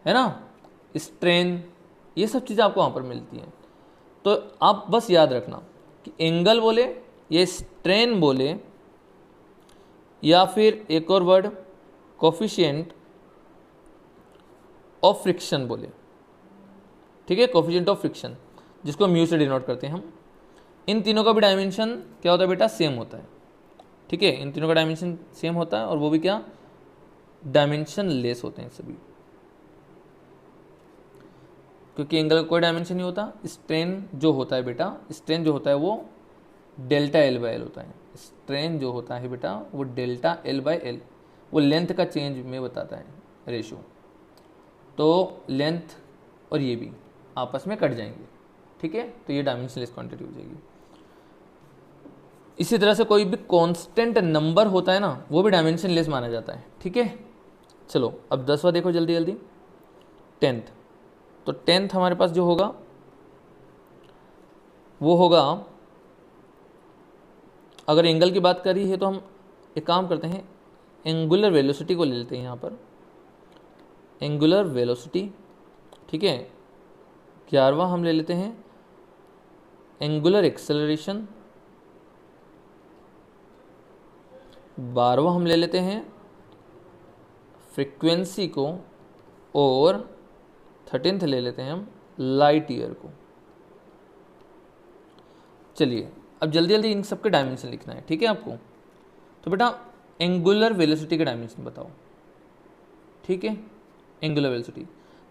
है ना, स्ट्रेन, ये सब चीज़ें आपको वहाँ पर मिलती हैं। तो आप बस याद रखना कि एंगल बोले ये स्ट्रेन बोले, या फिर एक और वर्ड कोफिशिएंट ऑफ फ्रिक्शन बोले, ठीक है, कोफिशिएंट ऑफ फ्रिक्शन, जिसको म्यू से डिनोट करते हैं हम। इन तीनों का भी डायमेंशन क्या होता है बेटा, सेम होता है, ठीक है, इन तीनों का डायमेंशन सेम होता है, और वो भी क्या, डायमेंशन लेस होते हैं सभी, क्योंकि एंगल का कोई डायमेंशन नहीं होता। स्ट्रेन जो होता है बेटा, स्ट्रेन जो होता है वो डेल्टा L/L होता है। स्ट्रेन जो होता है बेटा वो डेल्टा L/L, वो लेंथ का चेंज में बताता है रेशो। तो लेंथ और ये भी आपस में कट जाएंगे, ठीक है, तो ये डायमेंशनलेस क्वांटिटी हो जाएगी। इसी तरह से कोई भी कांस्टेंट नंबर होता है ना, वो भी डायमेंशनलेस माना जाता है, ठीक है। चलो अब 10वां देखो जल्दी जल्दी, 10th। तो 10th हमारे पास जो होगा वो होगा, अगर एंगल की बात करी है तो हम एक काम करते हैं, एंगुलर वेलोसिटी को ले लेते हैं यहाँ पर, एंगुलर वेलोसिटी, ठीक है। 11वां हम ले लेते हैं एंगुलर एक्सेलरेशन, 12वां हम ले लेते हैं फ्रीक्वेंसी को, और 13th ले लेते हैं हम लाइट ईयर को। चलिए अब जल्दी जल्दी इन सब के डायमेंशन लिखना है, ठीक है आपको। तो बेटा एंगुलर वेलोसिटी के डायमेंशन बताओ, ठीक है। एंगुलर वेलोसिटी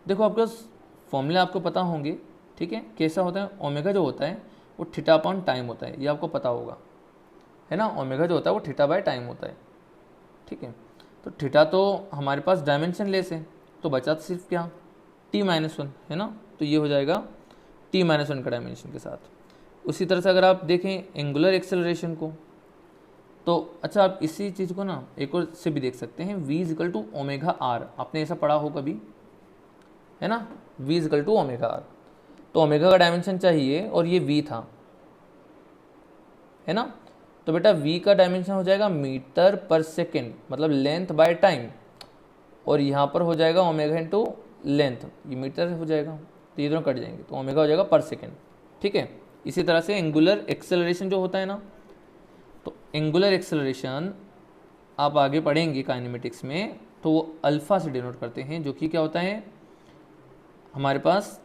देखो, आपके पास फॉर्मूले आपको पता होंगे, ठीक है। कैसा होता है, ओमेगा जो होता है वो थीटा अपॉन टाइम होता है, ये आपको पता होगा, है ना। ओमेगा जो होता है वो थीटा बाय टाइम होता है, ठीक है। तो थीटा तो हमारे पास डायमेंशन लेस है, तो बचा सिर्फ क्या, t-1, है ना। तो ये हो जाएगा t-1 का डायमेंशन के साथ। उसी तरह से अगर आप देखें एंगुलर एक्सेलरेशन को, तो अच्छा आप इसी चीज़ को ना एक और से भी देख सकते हैं, v equal to omega r, आपने ऐसा पढ़ा हो कभी, है ना, v equal to omega r. तो ओमेगा का डायमेंशन चाहिए और ये v था, है ना। तो बेटा v का डायमेंशन हो जाएगा मीटर पर सेकेंड, मतलब लेंथ बाय टाइम, और यहाँ पर हो जाएगा ओमेगा इंटू लेंथ, ये मीटर हो जाएगा, तो ये दोनों कट जाएंगे, तो ओमेगा हो जाएगा पर सेकेंड, ठीक है। इसी तरह से एंगुलर एक्सेलरेशन जो होता है ना, तो एंगुलर एक्सेलरेशन आप आगे पढ़ेंगे काइनेमेटिक्स में, तो वो अल्फ़ा से डिनोट करते हैं, जो कि क्या होता है हमारे पास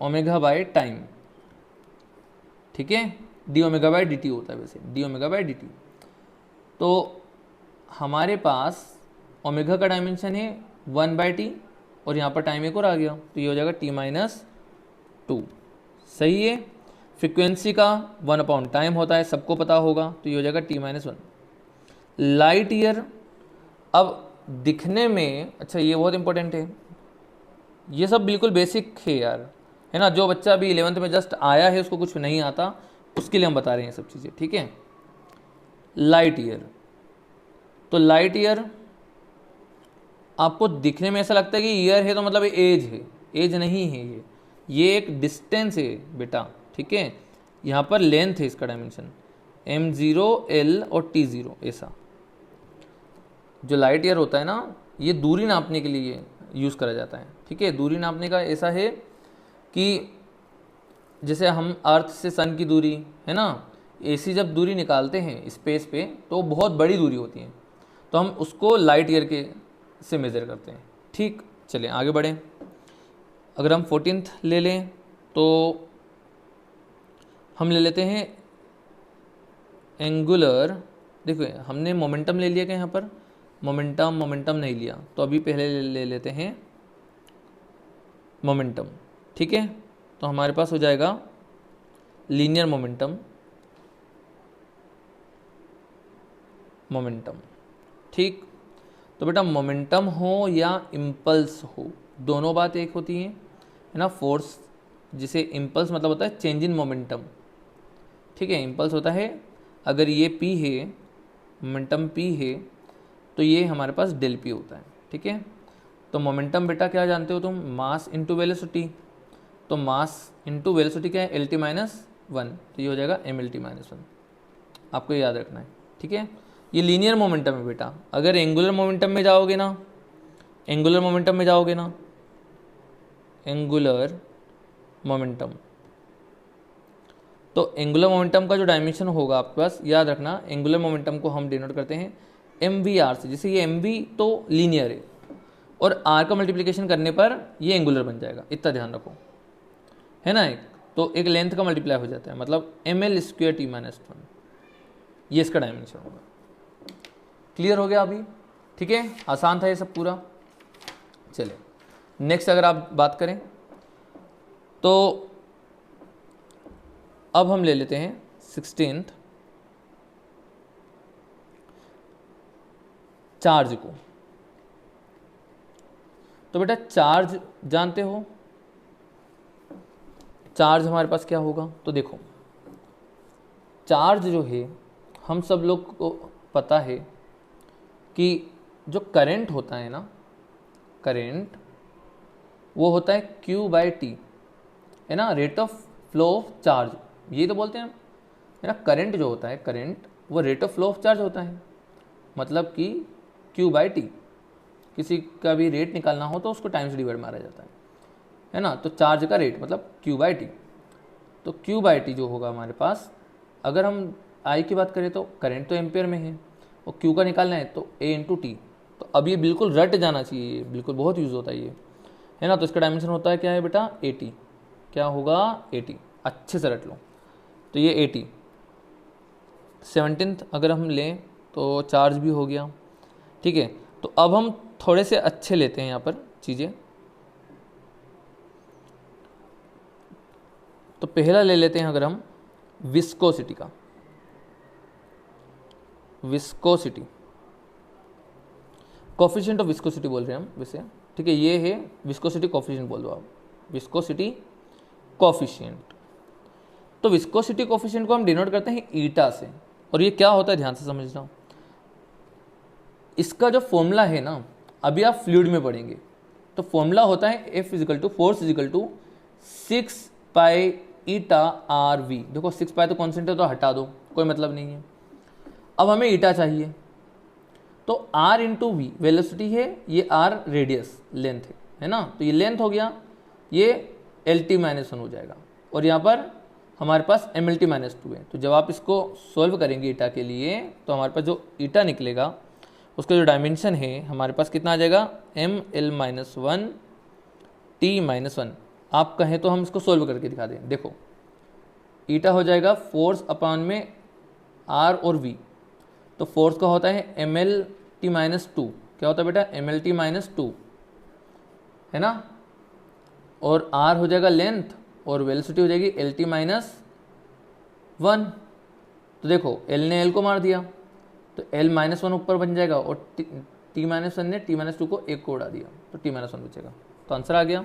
ओमेगा बाय टाइम, ठीक है। D omega by D T होता है, वैसे D omega by D T. तो हमारे पास ओमेगा का डायमेंशन है 1/t, और यहाँ पर टाइम एक और आ गया, तो ये हो जाएगा t-2, सही है। फ्रीक्वेंसी का 1 टाइम होता है, सबको पता होगा, तो ये हो जाएगा t-1। लाइट ईयर, अब दिखने में, अच्छा ये बहुत इंपॉर्टेंट है, ये सब बिल्कुल बेसिक है यार, है ना। जो बच्चा अभी 11th में जस्ट आया है, उसको कुछ नहीं आता, उसके लिए हम बता रहे हैं सब चीज़ें, ठीक है। लाइट ईयर, तो लाइट ईयर आपको दिखने में ऐसा लगता है कि ईयर है तो मतलब एज है, एज नहीं है, ये एक डिस्टेंस है बेटा, ठीक है। यहाँ पर लेंथ है इसका डायमेंशन m0 l और t0 ऐसा। जो लाइट ईयर होता है ना, ये दूरी नापने के लिए यूज़ करा जाता है। ठीक है, दूरी नापने का ऐसा है कि जैसे हम अर्थ से सन की दूरी है ना, ऐसी जब दूरी निकालते हैं स्पेस पे तो बहुत बड़ी दूरी होती है, तो हम उसको लाइट ईयर के से मेज़र करते हैं। ठीक, चलिए आगे बढ़ें। अगर हम 14th ले लें तो हम ले लेते हैं एंगुलर। देखिए हमने मोमेंटम ले लिया क्या, यहाँ पर मोमेंटम नहीं लिया, तो अभी पहले ले लेते हैं मोमेंटम। ठीक है, तो हमारे पास हो जाएगा लीनियर मोमेंटम। ठीक, तो बेटा मोमेंटम हो या इम्पल्स हो, दोनों बात एक होती है ना। फोर्स, जिसे इम्पल्स मतलब होता है चेंज इन मोमेंटम। ठीक है, इम्पल्स होता है अगर ये p है, मोमेंटम p है, तो ये हमारे पास डेल p होता है। ठीक है, तो मोमेंटम बेटा क्या जानते हो तुम, मास इंटू वेलोसिटी। तो मास इंटू वेलोसिटी क्या है, एल टी माइनस वन, तो ये हो जाएगा M L T minus one. आपको ये याद रखना है। ठीक है, ये लीनियर मोमेंटम है बेटा। अगर एंगुलर मोमेंटम में जाओगे ना, एंगुलर मोमेंटम तो एंगुलर मोमेंटम का जो डायमेंशन होगा आपके पास, याद रखना, एंगुलर मोमेंटम को हम डिनोट करते हैं एम वी आर से। जैसे ये एम वी तो लीनियर है और आर का मल्टीप्लिकेशन करने पर ये एंगुलर बन जाएगा, इतना ध्यान रखो, है ना। तो एक लेंथ का मल्टीप्लाई हो जाता है, मतलब M L square T minus one, ये इसका डायमेंशन होगा। क्लियर हो गया अभी? ठीक है, आसान था ये सब पूरा। चलिए नेक्स्ट अगर आप बात करें तो अब हम ले लेते हैं 16th चार्ज को। तो बेटा चार्ज जानते हो, चार्ज हमारे पास क्या होगा, तो देखो चार्ज जो है हम सब लोग को पता है कि जो करंट होता है ना, करंट वो होता है Q बाई टी, है ना, rate of flow of charge, ये तो बोलते हैं हम, है ना। करंट जो होता है, करंट वो rate of flow of charge होता है, मतलब कि Q बाई टी। किसी का भी रेट निकालना हो तो उसको टाइम से डिवाइड मारा जाता है ना। तो चार्ज का रेट मतलब Q बाई टी। तो Q बाई टी जो होगा हमारे पास, अगर हम I की बात करें तो करंट तो एम्पेयर में है और Q का निकालना है तो A इंटू टी। तो अब ये बिल्कुल रट जाना चाहिए, ये बिल्कुल बहुत यूज़ होता है ये, है ना। तो इसका डायमेंशन होता है क्या है बेटा, AT। क्या होगा, AT, अच्छे से रट लो। तो ये AT। 17th अगर हम लें तो चार्ज भी हो गया। ठीक है, तो अब हम थोड़े से अच्छे लेते हैं यहाँ पर चीज़ें। तो पहला ले लेते हैं अगर हम विस्कोसिटी का, विस्कोसिटी, कोफिशिएंट ऑफ विस्कोसिटी बोल रहे हैं हम वैसे। ठीक है, ये है विस्कोसिटी कोफिशिएंट बोल दो आप, विस्कोसिटी कोफिशिएंट। तो विस्कोसिटी कोफिशिएंट को हम डिनोट करते हैं ईटा से, और ये क्या होता है ध्यान से समझना। इसका जो फॉर्मूला है ना, अभी आप फ्लूइड में पढ़ेंगे, तो फॉर्मूला होता है F equal to force equal to 6 pi eta r v. देखो 6 पाई तो कॉन्स्टेंट है तो हटा दो, कोई मतलब नहीं है। अब हमें ईटा चाहिए, तो R इंटू वी वेलोसिटी है, ये R रेडियस लेंथ है ना। तो ये लेंथ हो गया, ये एल टी माइनस वन हो जाएगा, और यहाँ पर हमारे पास M L T minus two है। तो जब आप इसको सॉल्व करेंगे ईटा के लिए, तो हमारे पास जो ईटा निकलेगा उसका जो डायमेंशन है हमारे पास कितना आ जाएगा, M L minus one T minus one. आप कहें तो हम इसको सॉल्व करके दिखा दें। देखो ईटा हो जाएगा फोर्स अपॉन में आर और वी। तो फोर्स का होता है M L T minus two, क्या होता है बेटा, M L T minus two, है ना। और आर हो जाएगा लेंथ, और वेलोसिटी हो जाएगी एल टी माइनस वन। तो देखो एल ने एल को मार दिया, तो एल माइनस वन ऊपर बन जाएगा, और टी माइनस वन ने टी माइनस टू को एक को उड़ा दिया, तो टी माइनस वन बचेगा। तो आंसर आ गया।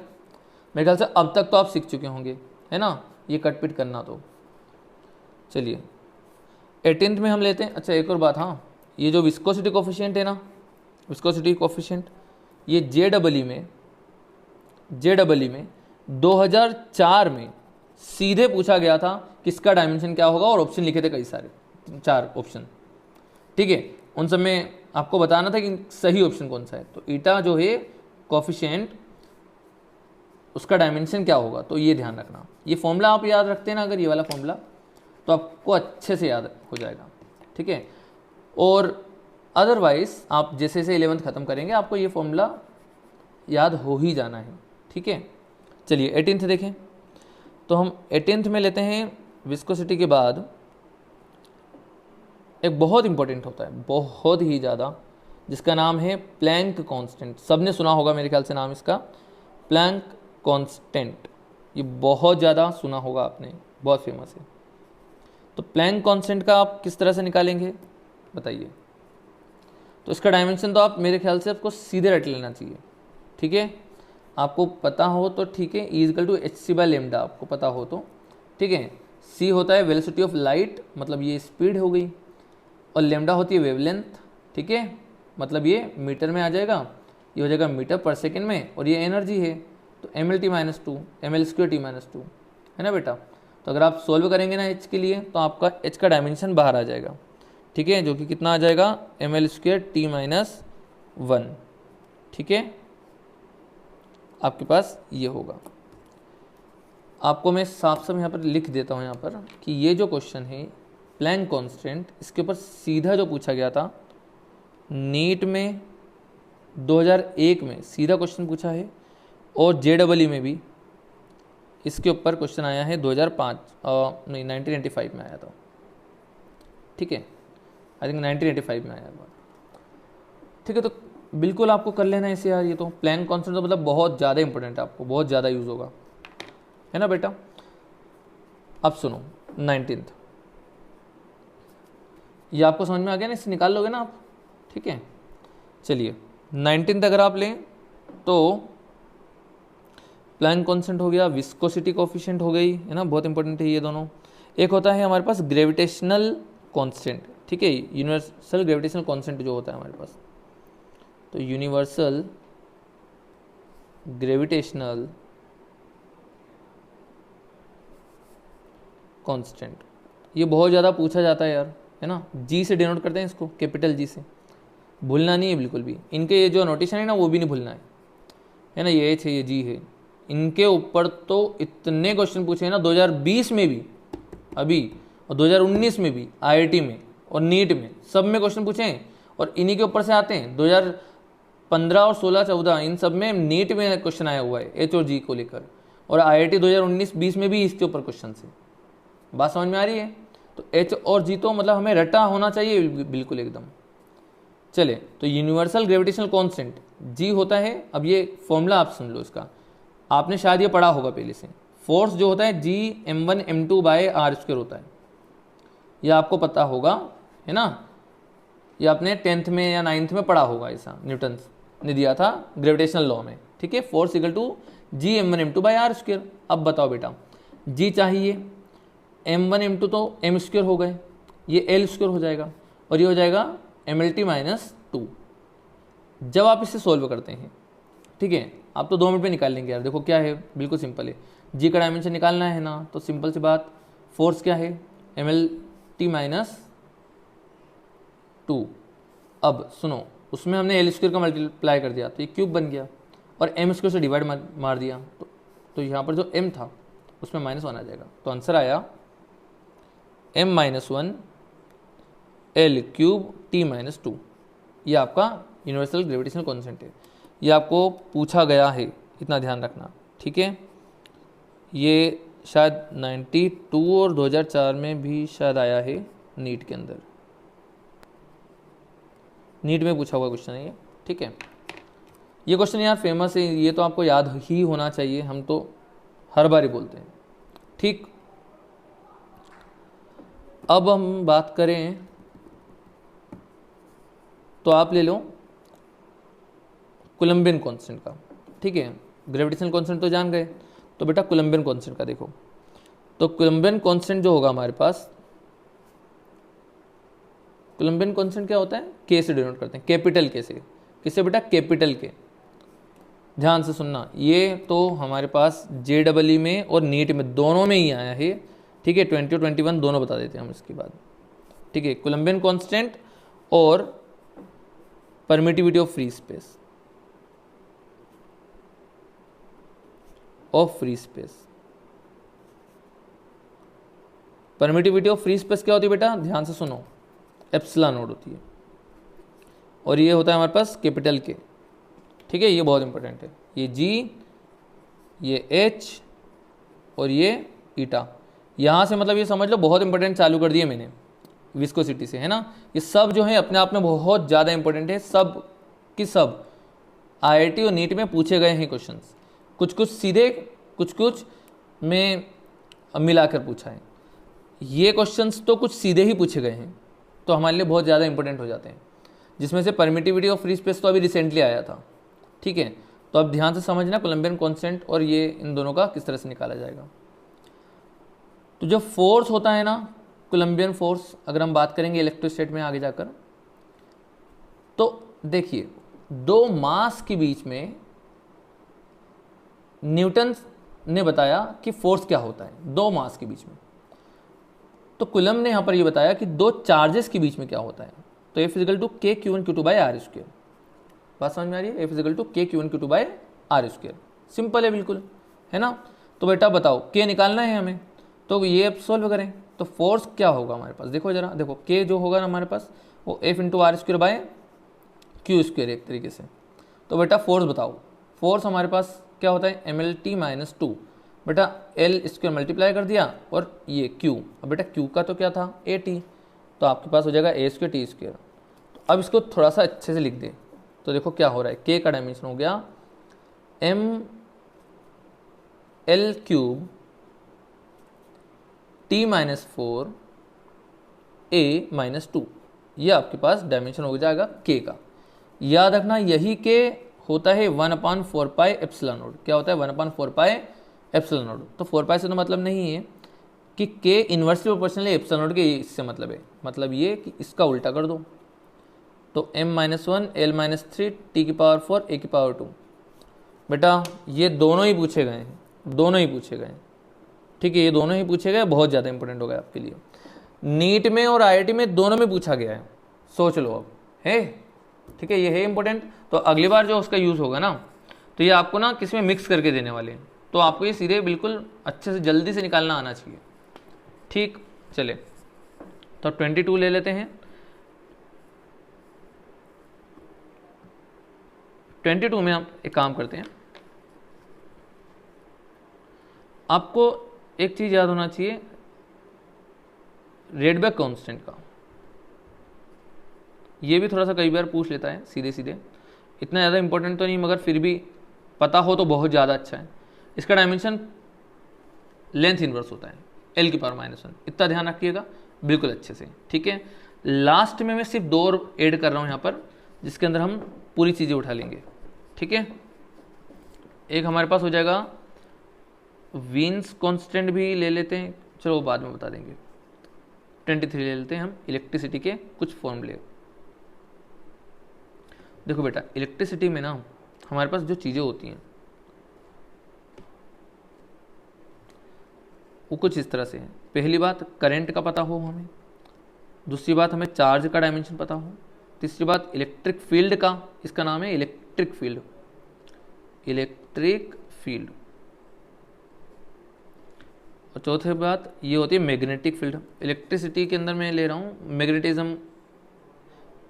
मेरे ख्याल से अब तक तो आप सीख चुके होंगे, है ना, ये कट पिट करना। तो चलिए 18th में हम लेते हैं। अच्छा एक और बात, हाँ, ये जो विस्कोसिटी कोफिशिएंट है ना, विस्कोसिटी कोफिशिएंट, ये JEE में 2004 में सीधे पूछा गया था किसका डायमेंशन क्या होगा, और ऑप्शन लिखे थे कई सारे, 4 ऑप्शन, ठीक है। उन सब में आपको बताना था कि सही ऑप्शन कौन सा है। तो ईटा जो है कोफिशिएंट, उसका डायमेंशन क्या होगा, तो ये ध्यान रखना। ये फॉर्मूला आप याद रखते हैं ना, अगर ये वाला फॉर्मूला, तो आपको अच्छे से याद हो जाएगा, ठीक है। और अदरवाइज आप जैसे जैसे 11th ख़त्म करेंगे आपको ये फॉर्मूला याद हो ही जाना है, ठीक है। चलिए 18th देखें। तो हम 18th में लेते हैं विस्कोसिटी के बाद एक बहुत इंपॉर्टेंट होता है, बहुत ही ज़्यादा, जिसका नाम है प्लैंक कांस्टेंट। सबने सुना होगा मेरे ख्याल से नाम इसका, प्लैंक कांस्टेंट। ये बहुत ज़्यादा सुना होगा आपने, बहुत फेमस है। तो प्लैंक कांस्टेंट का आप किस तरह से निकालेंगे बताइए। तो इसका डायमेंशन तो आप मेरे ख्याल से आपको सीधे रट लेना चाहिए, ठीक है। आपको पता हो तो ठीक है, E=hc/λ आपको पता हो तो ठीक है। c होता है वेलोसिटी ऑफ लाइट, मतलब ये स्पीड हो गई, और लैम्डा होती है वेवलेंथ, ठीक है, मतलब ये मीटर में आ जाएगा, ये हो जाएगा मीटर पर सेकेंड में, और ये एनर्जी है, तो mL/t-2 mL²t-2 है ना बेटा। तो अगर आप सोल्व करेंगे ना h के लिए, तो आपका h का डायमेंशन बाहर आ जाएगा, ठीक है, जो कि कितना आ जाएगा mL²t-1, ठीक है। आपके पास ये होगा। आपको मैं साफ साफ यहाँ पर लिख देता हूँ यहाँ पर कि ये जो क्वेश्चन है प्लैंक कांस्टेंट, इसके ऊपर सीधा जो पूछा गया था नीट में 2001 में सीधा क्वेश्चन पूछा है, और JEE में भी इसके ऊपर क्वेश्चन आया है 1995 में आया था, ठीक है, आई थिंक 1985 में आया था, ठीक है। तो बिल्कुल आपको कर लेना है इसे यार, ये तो प्लैंक कांस्टेंट तो मतलब बहुत ज़्यादा इंपॉर्टेंट है, आपको बहुत ज़्यादा यूज़ होगा, है ना बेटा। अब सुनो 19th, ये आपको समझ में आ गया ना, इससे निकाल लोगे ना आप, ठीक है। चलिए 19th अगर आप लें तो प्लैंक कांस्टेंट हो गया, विस्कोसिटी कोफिशिएंट हो गई, है ना, बहुत इंपॉर्टेंट है ये दोनों। एक होता है हमारे पास ग्रेविटेशनल कांस्टेंट, ठीक है, यूनिवर्सल ग्रेविटेशनल कांस्टेंट जो होता है हमारे पास, तो यूनिवर्सल ग्रेविटेशनल कांस्टेंट, ये बहुत ज़्यादा पूछा जाता है यार, है ना। जी से डिनोट करते हैं इसको, कैपिटल जी से, भूलना नहीं है बिल्कुल भी। इनके ये जो नोटेशन है ना वो भी नहीं भूलना है ना, ये एच है ये जी है, इनके ऊपर तो इतने क्वेश्चन पूछे हैं ना 2020 में भी अभी, और 2019 में भी IIT में और नीट में, सब में क्वेश्चन पूछे हैं, और इन्हीं के ऊपर से आते हैं। 2015 और 16, 14 इन सब में नीट में क्वेश्चन आया हुआ है एच और जी को लेकर, और IIT 2019-20 में भी इसके ऊपर क्वेश्चन है। बात समझ में आ रही है। तो एच और जी तो मतलब हमें रटा होना चाहिए बिल्कुल एकदम। चले तो यूनिवर्सल ग्रेविटेशनल कांस्टेंट जी होता है, अब ये फॉर्मूला आप सुन लो इसका, आपने शायद ये पढ़ा होगा पहले से। फोर्स जो होता है जी m1m2/r² होता है, ये आपको पता होगा, है ना, ये आपने 10th में या 9th में पढ़ा होगा, ऐसा न्यूटन ने दिया था ग्रेविटेशनल लॉ में, ठीक है। Force = g m1m2/r²। अब बताओ बेटा, जी चाहिए, m1 m2 तो m² हो गए, ये l² हो जाएगा, और ये हो जाएगा mL/t-2। जब आप इसे सोल्व करते हैं, ठीक है, आप तो 2 मिनट में निकाल लेंगे यार। देखो क्या है, बिल्कुल सिंपल है, जी का डायमेंशन निकालना है ना, तो सिंपल सी बात, फोर्स क्या है mL/t-2। अब सुनो, उसमें हमने l² का मल्टीप्लाई कर दिया तो ये क्यूब बन गया, और m² से डिवाइड मार दिया, तो यहाँ पर जो m था उसमें -1 आ जाएगा, तो आंसर आया m-1 L³T-2। ये आपका यूनिवर्सल ग्रेविटेशनल कांस्टेंट है, ये आपको पूछा गया है, इतना ध्यान रखना, ठीक है। ये शायद 92 और 2004 में भी शायद आया है नीट के अंदर, नीट में पूछा हुआ क्वेश्चन है ये, ठीक है। ये क्वेश्चन यार फेमस है, ये तो आपको याद ही होना चाहिए, हम तो हर बार ही बोलते हैं, ठीक। अब हम बात करें तो आप ले लो कोलम्बियन कांस्टेंट का, ठीक है। ग्रेविटेशनल कांस्टेंट तो जान गए, तो बेटा कोलम्बियन कांस्टेंट का देखो। तो कोलम्बियन कांस्टेंट जो होगा हमारे पास, कोलम्बियन कांस्टेंट क्या होता है, के से डिनोट करते हैं, कैपिटल के से, किससे बेटा, कैपिटल के। ध्यान से सुनना, ये तो हमारे पास JEE में और नीट में दोनों में ही आया है, ठीक है, 20 और 21 दोनों बता देते हैं हम इसके बाद। ठीक है, कोलम्बियन कांस्टेंट और permittivity of free space, permittivity of free space क्या होती है बेटा, ध्यान से सुनो, एप्सिलॉन नॉट होती है, और ये होता है हमारे पास कैपिटल के। ठीक है, ये बहुत इंपॉर्टेंट है, ये जी, ये एच और ये ईटा। यहाँ से मतलब ये समझ लो बहुत इंपॉर्टेंट चालू कर दिए मैंने विस्कोसिटी से, है ना। ये सब जो है अपने आप में बहुत ज़्यादा इंपॉर्टेंट है, सब की सब आईआईटी और नीट में पूछे गए हैं क्वेश्चंस, कुछ कुछ सीधे, कुछ कुछ में मिलाकर पूछा है। ये क्वेश्चंस तो कुछ सीधे ही पूछे गए हैं, तो हमारे लिए बहुत ज़्यादा इंपॉर्टेंट हो जाते हैं, जिसमें से परमिटिविटी ऑफ फ्री स्पेस तो अभी रिसेंटली आया था। ठीक है, तो अब ध्यान से समझना कोलम्बियन कांस्टेंट और ये इन दोनों का किस तरह से निकाला जाएगा। तो जो फोर्स होता है ना, कोलम्बियन फोर्स, अगर हम बात करेंगे इलेक्ट्रोस्टैट में आगे जाकर, तो देखिए दो मास के बीच में न्यूटन ने बताया कि फोर्स क्या होता है दो मास के बीच में, तो कुलम ने यहां पर ये बताया कि दो चार्जेस के बीच में क्या होता है। तो F equal to k q one q two by r square, बात समझ में आ रही है, F equal to k q one q two by r square, simple है बिल्कुल, है ना। तो बेटा बताओ के निकालना है हमें, तो ये अब सोल्व करें। तो फोर्स क्या होगा हमारे पास, देखो जरा, देखो के जो होगा ना हमारे पास वो F into r square by q square एक तरीके से। तो बेटा फोर्स बताओ, फोर्स हमारे पास क्या होता है MLT माइनस 2, बेटा L स्क्वायर मल्टीप्लाई कर दिया और ये Q, अब बेटा Q का तो क्या था AT, तो आपके पास हो जाएगा A स्क्वायर T स्क्वायर। तो अब इसको थोड़ा सा अच्छे से लिख दें, तो देखो क्या हो रहा है, K का डायमेंशन हो गया ML cube T minus 4 A minus 2, ये आपके पास डायमेंशन हो जाएगा K का। याद रखना यही K होता है 1/4 पाई एप्सिलॉन नॉट, क्या होता है 1/4 पाई एप्सिलॉन नॉट। तो 4 पाई से तो मतलब नहीं है कि K इन्वर्सली प्रोपोर्शनल है एप्सिलॉन नॉट के, इससे मतलब है, मतलब ये कि इसका उल्टा कर दो, तो m-1 L-3 T की पावर 4 A की पावर 2। बेटा ये दोनों ही पूछे गए हैं, दोनों ही पूछे गए हैं, ठीक है, ये दोनों ही पूछे गए, बहुत ज़्यादा इंपॉर्टेंट हो गया आपके लिए, नीट में और आईआईटी में दोनों में पूछा गया है, सोच लो अब, है ठीक है, ये है इंपॉर्टेंट। तो अगली बार जो उसका यूज़ होगा ना, तो ये आपको ना किस में मिक्स करके देने वाले हैं, तो आपको ये सीधे बिल्कुल अच्छे से जल्दी से निकालना आना चाहिए। ठीक, चले तो 22 ले लेते हैं। 22 में हम एक काम करते हैं, आपको एक चीज़ याद होना चाहिए रेडबर्ग कांस्टेंट का, ये भी थोड़ा सा कई बार पूछ लेता है सीधे सीधे, इतना ज़्यादा इंपॉर्टेंट तो नहीं, मगर फिर भी पता हो तो बहुत ज़्यादा अच्छा है। इसका डायमेंशन लेंथ इनवर्स होता है L की पावर -1, इतना ध्यान रखिएगा बिल्कुल अच्छे से। ठीक है, लास्ट में मैं सिर्फ 2 और ऐड कर रहा हूँ यहाँ पर, जिसके अंदर हम पूरी चीज़ें उठा लेंगे। ठीक है, एक हमारे पास हो जाएगा वीन्स कांस्टेंट भी ले लेते हैं, चलो वो बाद में बता देंगे। 23 ले लेते हैं हम इलेक्ट्रिसिटी के कुछ फॉर्मूले। देखो बेटा इलेक्ट्रिसिटी में ना हमारे पास जो चीज़ें होती हैं वो कुछ इस तरह से है। पहली बात करंट का पता हो हमें, दूसरी बात हमें चार्ज का डायमेंशन पता हो, तीसरी बात इलेक्ट्रिक फील्ड का, इसका नाम है इलेक्ट्रिक फील्ड, इलेक्ट्रिक फील्ड, और चौथी बात ये होती है मैग्नेटिक फील्ड। इलेक्ट्रिसिटी के अंदर मैं ले रहा हूँ, मैग्नेटिज्म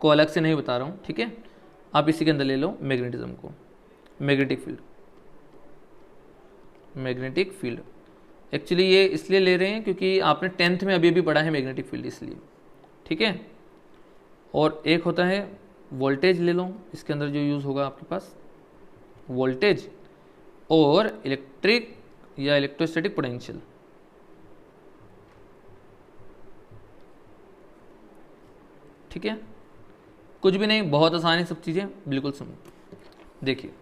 को अलग से नहीं बता रहा हूँ, ठीक है, आप इसी के अंदर ले लो मैग्नेटिज्म को, magnetic field, magnetic field. Actually ये इसलिए ले रहे हैं क्योंकि आपने 10th में अभी भी पढ़ा है मैग्नेटिक फील्ड, इसलिए। ठीक है, और एक होता है वोल्टेज ले लो, इसके अंदर जो यूज़ होगा आपके पास वोल्टेज और इलेक्ट्रिक या इलेक्ट्रोस्टैटिक पोटेंशियल। ठीक है, कुछ भी नहीं, बहुत आसान है सब चीज़ें, बिल्कुल सुनो। देखिए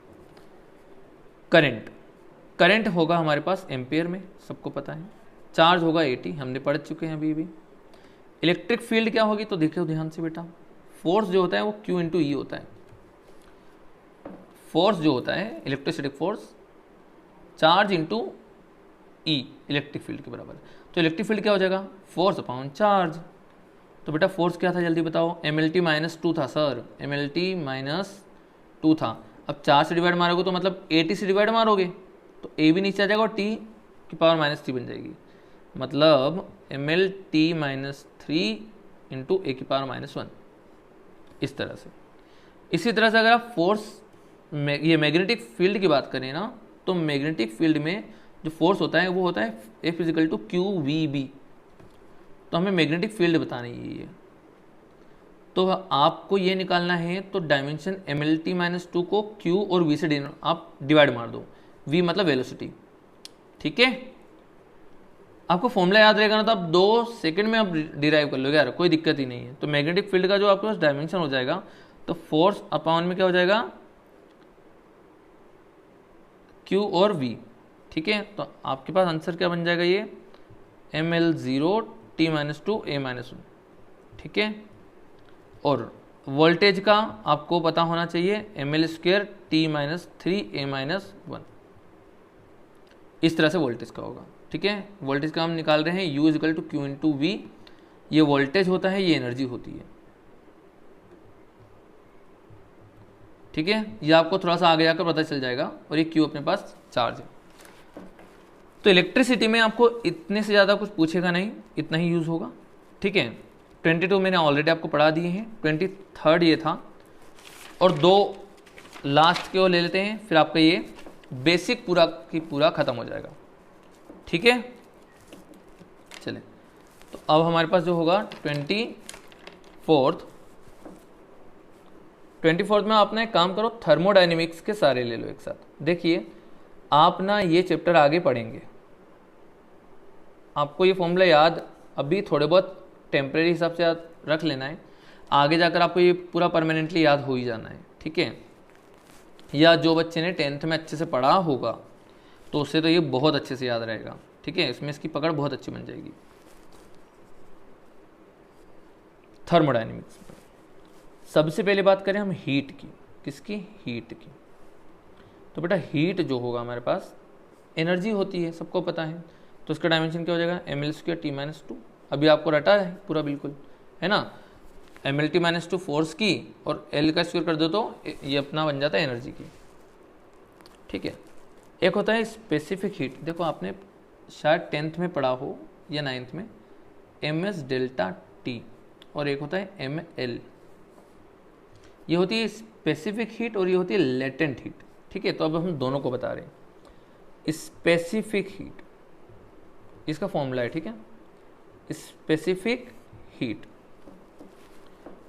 करंट, करंट होगा हमारे पास एम्पियर में, सबको पता है, चार्ज होगा AT, हमने पढ़ चुके हैं अभी भी। इलेक्ट्रिक फील्ड क्या होगी, तो देखो ध्यान से बेटा, फोर्स जो होता है वो Q इंटू E होता है, फोर्स जो होता है electrostatic force, charge into E electric field के बराबर है। तो इलेक्ट्रिक फील्ड क्या हो जाएगा, फोर्स अपॉन चार्ज। तो बेटा फोर्स क्या था जल्दी बताओ, MLT -2 था सर, MLT -2 था। अब 4 से डिवाइड मारोगे तो मतलब AT से डिवाइड मारोगे तो A भी नीचे आ जाएगा और T की पावर -3 बन जाएगी, मतलब MLT -3 इंटू A की पावर -1, इस तरह से। इसी तरह से अगर आप फोर्स ये मैग्नेटिक फील्ड की बात करें ना, तो मैग्नेटिक फील्ड में जो फोर्स होता है वो होता है F = QVB। तो हमें मैग्नेटिक फील्ड बतानी है ये, तो आपको ये निकालना है तो डायमेंशन MLT -2 को Q और V से आप डिवाइड मार दो, V मतलब वेलोसिटी, ठीक है। आपको फॉर्मूला याद रहेगा ना तो आप 2 सेकंड में आप डिराइव कर लोगे यार, कोई दिक्कत ही नहीं है। तो मैग्नेटिक फील्ड का जो आपके पास डायमेंशन हो जाएगा, तो फोर्स अपॉन में क्या हो जाएगा, Q और V, ठीक है। तो आपके पास आंसर क्या बन जाएगा, ये ML0 T -2 A -1, ठीक है। और वोल्टेज का आपको पता होना चाहिए, ML² T -3 A -1, इस तरह से वोल्टेज का होगा, ठीक है। वोल्टेज का हम निकाल रहे हैं U = Q × V, ये वोल्टेज होता है, ये एनर्जी होती है, ठीक है। ये आपको थोड़ा सा आगे जाकर पता चल जाएगा। और ये Q अपने पास चार्ज है। तो इलेक्ट्रिसिटी में आपको इतने से ज़्यादा कुछ पूछेगा नहीं, इतना ही यूज़ होगा, ठीक है। 22 मैंने ऑलरेडी आपको पढ़ा दिए हैं, 23rd ये था, और 2 लास्ट के वो ले लेते हैं, फिर आपका ये बेसिक पूरा की पूरा ख़त्म हो जाएगा, ठीक है। चलें, तो अब हमारे पास जो होगा 24th में आप ना एक काम करो, थर्मोडायनेमिक्स के सारे ले लो एक साथ। देखिए आप ना ये चैप्टर आगे पढ़ेंगे, आपको ये फॉर्मूला याद अभी थोड़े बहुत टेम्परेरी हिसाब से याद रख लेना है, आगे जाकर आपको ये पूरा परमानेंटली याद हो ही जाना है, ठीक है। या जो बच्चे ने 10th में अच्छे से पढ़ा होगा तो उससे तो ये बहुत अच्छे से याद रहेगा, ठीक है। इसमें इसकी पकड़ बहुत अच्छी बन जाएगी। थर्मोडायनेमिक्स, सबसे पहले बात करें हम हीट की, किसकी, हीट की। तो बेटा हीट जो होगा हमारे पास एनर्जी होती है, सबको पता है। तो इसका डायमेंशन क्या हो जाएगा, ML² T -2, अभी आपको रटा है पूरा बिल्कुल, है ना। MLT -2 फोर्स की और L का स्क्वायर कर दो तो ये अपना बन जाता है एनर्जी की, ठीक है। एक होता है स्पेसिफिक हीट, देखो आपने शायद 10th में पढ़ा हो या 9th में, MS∆T, और एक होता है ML। ये होती है स्पेसिफिक हीट और ये होती है लेटेंट हीट, ठीक है। तो अब हम दोनों को बता रहे हैं। स्पेसिफिक हीट, इसका फॉर्मूला है, ठीक है, स्पेसिफिक हीट।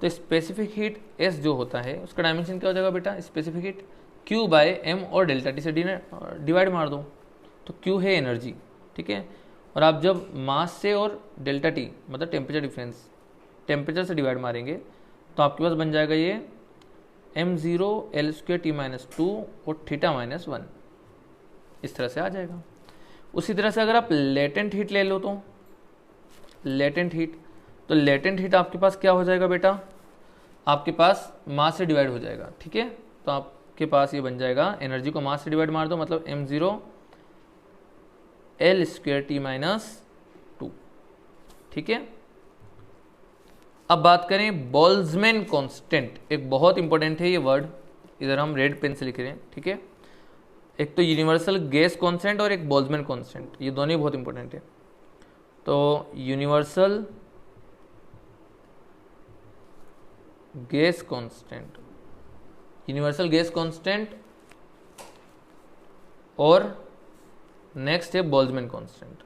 तो स्पेसिफिक हीट S जो होता है उसका डायमेंशन क्या हो जाएगा बेटा, स्पेसिफिक हीट Q/m और ΔT से डिवाइड मार दो, तो Q है एनर्जी, ठीक है। और आप जब मास से और ΔT मतलब टेम्परेचर डिफरेंस, टेम्परेचर से डिवाइड मारेंगे तो आपके पास बन जाएगा ये m0 L² T -2 और θ -1, इस तरह से आ जाएगा। उसी तरह से अगर आप लेटेंट हीट ले लो तो लेटेंट हीट, तो लेटेंट हीट आपके पास क्या हो जाएगा बेटा, आपके पास मास से डिवाइड हो जाएगा, ठीक है। तो आपके पास ये बन जाएगा, एनर्जी को मास से डिवाइड मार दो, मतलब m0 L² T -2, ठीक है। अब बात करें बोल्ट्जमैन कांस्टेंट, एक बहुत इंपॉर्टेंट है ये वर्ड, इधर हम रेड पेन से लिख रहे हैं, ठीक है। एक तो यूनिवर्सल गैस कांस्टेंट और एक बोल्ट्जमैन कांस्टेंट, ये दोनों ही बहुत इंपॉर्टेंट है। तो universal gas constant, universal gas constant, और नेक्स्ट है बोल्ट्जमैन कांस्टेंट,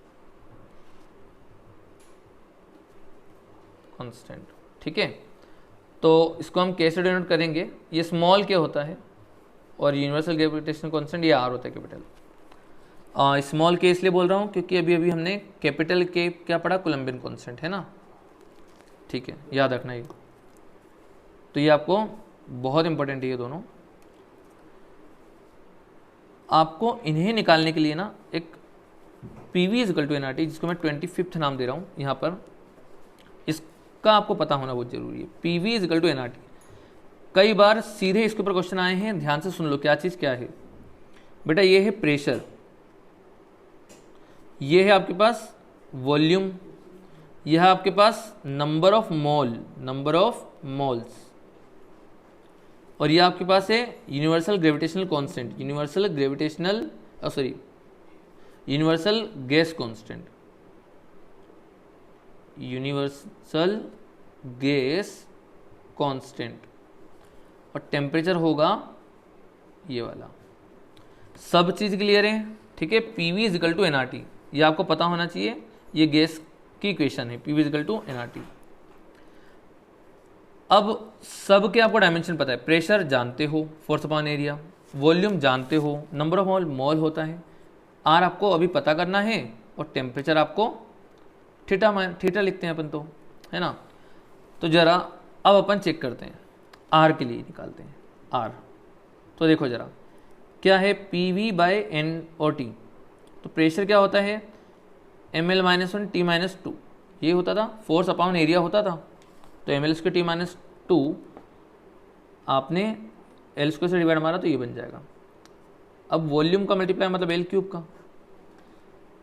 ठीक है। तो इसको हम कैसे डिनोट करेंगे, ये स्मॉल के होता है और यूनिवर्सल ग्रेविटेशनल कांस्टेंट ये आर होता है, कैपिटल। स्मॉल के इसलिए बोल रहा हूँ क्योंकि अभी अभी हमने कैपिटल के क्या पढ़ा, कोलम्बियन कांस्टेंट, है ना, ठीक है, याद रखना ये। तो ये आपको बहुत इंपॉर्टेंट है ये दोनों। आपको इन्हें निकालने के लिए ना एक PV = nRT, जिसको मैं 25th नाम दे रहा हूँ यहाँ पर, इसका आपको पता होना बहुत जरूरी है। PV = nRT, कई बार सीधे इसके ऊपर क्वेश्चन आए हैं, ध्यान से सुन लो क्या चीज़ क्या है बेटा। ये है प्रेशर, ये है आपके पास वॉल्यूम, यह है आपके पास नंबर ऑफ मोल्स, और यह आपके पास है यूनिवर्सल गैस कांस्टेंट, और टेम्परेचर होगा ये वाला। सब चीज़ क्लियर है, ठीक है। PV is equal to NRT, ये आपको पता होना चाहिए, ये गैस की इक्वेशन है, PV is equal to NRT। अब सब के आपको डायमेंशन पता है, प्रेशर जानते हो, फोर्स अपॉन एरिया, वॉल्यूम जानते हो, नंबर ऑफ मोल होता है, R आपको अभी पता करना है, और टेम्परेचर आपको थीटा लिखते हैं अपन तो, है ना। तो जरा अब अपन चेक करते हैं, R के लिए निकालते हैं R। तो देखो जरा क्या है, PV बाय NOT, तो प्रेशर क्या होता है ml-1 T-2, ये होता था, फोर्स अपॉन एरिया होता था, तो ml² T-2 आपने L² से डिवाइड मारा तो ये बन जाएगा। अब वॉल्यूम का मल्टीप्लाई मतलब L³ का,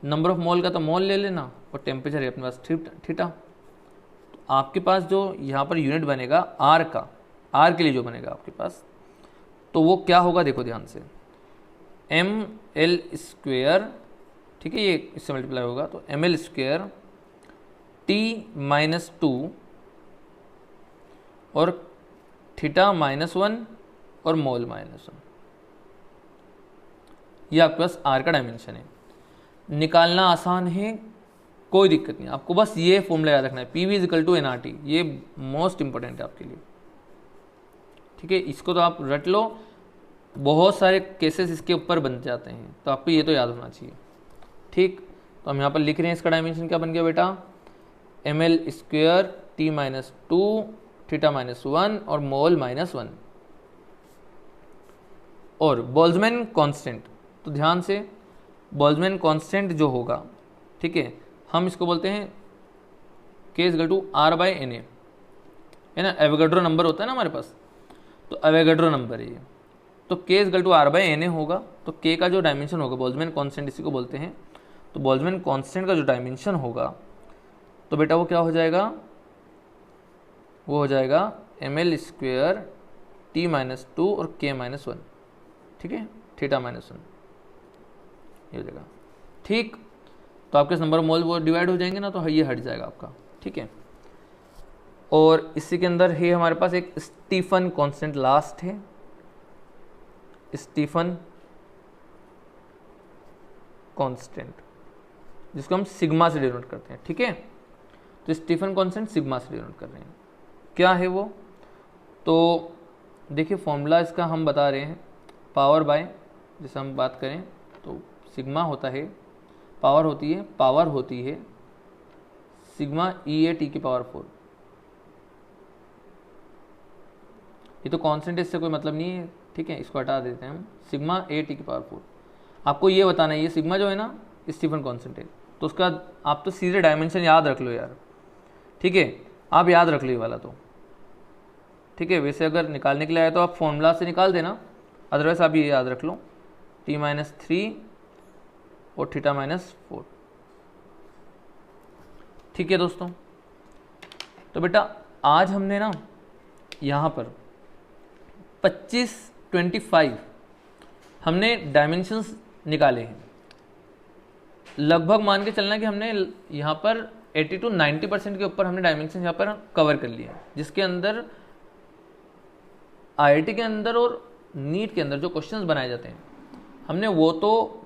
नंबर ऑफ मोल का तो मोल ले लेना, और टेम्परेचर है अपने पास थीटा। तो आपके पास जो यहाँ पर यूनिट बनेगा R का, R के लिए जो बनेगा आपके पास, तो वो क्या होगा देखो ध्यान से, ml², ठीक है, ये इससे मल्टीप्लाई होगा तो ml² T-2 और θ-1 और मोल -1, ये आपके पास R का डायमेंशन है। निकालना आसान है, कोई दिक्कत नहीं, आपको बस ये फॉर्मूला याद रखना है, PV is equal to NRT, ये मोस्ट इंपॉर्टेंट है आपके लिए, ठीक है। इसको तो आप रट लो, बहुत सारे केसेस इसके ऊपर बन जाते हैं, तो आपको ये तो याद होना चाहिए, ठीक। तो हम यहाँ पर लिख रहे हैं, इसका डायमेंशन क्या बन गया बेटा, ml² T-2 θ-1 और मोल -1। और बोल्ट्जमैन कांस्टेंट, तो ध्यान से बोल्ट्जमैन कांस्टेंट जो होगा, ठीक है, हम इसको बोलते हैं K is equal to R/Na, है ना। एवोगाड्रो नंबर होता है ना हमारे पास, तो एवोगाड्रो नंबर है ये, तो K is equal to R/Na होगा। तो K का जो डायमेंशन होगा, बोल्ट्जमैन कांस्टेंट इसी को बोलते हैं, तो बोल्ट्जमैन कांस्टेंट का जो डायमेंशन होगा, तो बेटा वो क्या हो जाएगा, वो हो जाएगा ml² T-2 और K-1, ठीक है, θ-1, ये हो जाएगा, ठीक। तो आपके नंबर मोल वो डिवाइड हो जाएंगे ना, तो ये हट जाएगा आपका, ठीक है। और इसी के अंदर है हमारे पास एक स्टीफन कांस्टेंट लास्ट है, स्टीफन कांस्टेंट, जिसको हम सिग्मा से डिनोट करते हैं, ठीक है। तो स्टीफन कांस्टेंट सिग्मा से डिनोट कर रहे हैं, क्या है वो, तो देखिए फॉर्मूला इसका हम बता रहे हैं, पावर बाय, जैसे हम बात करें तो सिग्मा होता है, पावर होती है सिग्मा E/T की पावर 4, ये तो कांस्टेंट है, इससे कोई मतलब नहीं है, ठीक है, इसको हटा देते हैं हम, सिग्मा A/T की पावर 4। आपको ये बताना है, ये सिग्मा जो है ना स्टीफन कांस्टेंट है, तो उसका आप तो सीधे डायमेंशन याद रख लो यार, ठीक है, आप याद रख लो ये वाला तो, ठीक है। वैसे अगर निकालने के लिए आया तो आप फॉर्मूला से निकाल देना, अदरवाइज आप ये याद रख लो, T-3 और θ-4, ठीक है दोस्तों। तो बेटा आज हमने ना यहाँ पर 25 हमने डायमेंशंस निकाले हैं, लगभग मान के चलना कि हमने यहाँ पर 80 to 90% के ऊपर हमने डायमेंशन यहाँ पर कवर कर लिए, जिसके अंदर IIT के अंदर और नीट के अंदर जो क्वेश्चंस बनाए जाते हैं हमने वो तो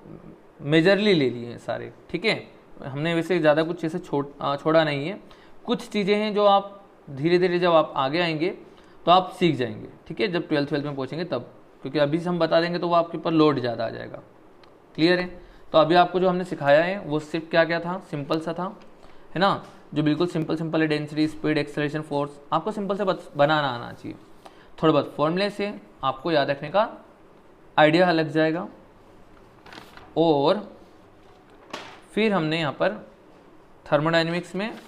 मेजरली ले लिए हैं सारे, ठीक है। हमने वैसे ज़्यादा कुछ ऐसे छोड़ा नहीं है, कुछ चीज़ें हैं जो आप धीरे धीरे जब आप आगे आएंगे तो आप सीख जाएंगे, ठीक है, जब 12th में पहुँचेंगे तब, क्योंकि अभी से हम बता देंगे तो वो आपके ऊपर लोड ज़्यादा आ जाएगा, क्लियर है। तो अभी आपको जो हमने सिखाया है वो सिर्फ क्या था, सिंपल सा था, है ना, जो बिल्कुल सिंपल है, डेंसिटी, स्पीड, एक्सेलरेशन, फोर्स, आपको सिंपल से बनाना आना चाहिए, थोड़ा बहुत फॉर्मूले से आपको याद रखने का आइडिया लग जाएगा। और फिर हमने यहाँ पर थर्मोडायनेमिक्स में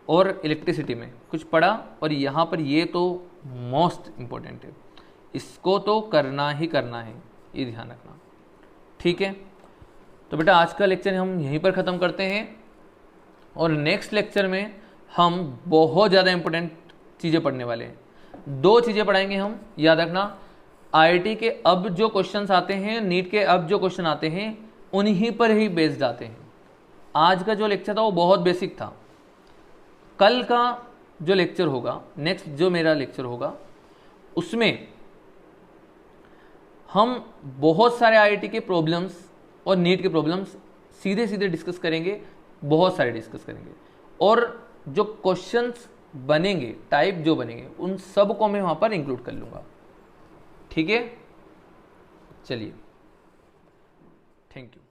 और इलेक्ट्रिसिटी में कुछ पढ़ा, और यहाँ पर ये तो मोस्ट इम्पोर्टेंट है, इसको तो करना ही करना है, ये ध्यान रखना, ठीक है। तो बेटा आज का लेक्चर हम यहीं पर ख़त्म करते हैं और नेक्स्ट लेक्चर में हम बहुत ज़्यादा इंपॉर्टेंट चीज़ें पढ़ने वाले हैं। 2 चीज़ें पढ़ाएंगे हम, याद रखना। आईआईटी के अब जो क्वेश्चंस आते हैं, नीट के अब जो क्वेश्चन आते हैं, उन्हीं पर ही बेस्ड आते हैं। आज का जो लेक्चर था वो बहुत बेसिक था। कल का जो लेक्चर होगा, नेक्स्ट जो मेरा लेक्चर होगा, उसमें हम बहुत सारे आईआईटी के प्रॉब्लम्स और नीट के प्रॉब्लम्स सीधे सीधे डिस्कस करेंगे, बहुत सारे डिस्कस करेंगे। और जो क्वेश्चंस बनेंगे, टाइप जो बनेंगे, उन सब को मैं वहाँ पर इंक्लूड कर लूँगा। ठीक है, चलिए, थैंक यू।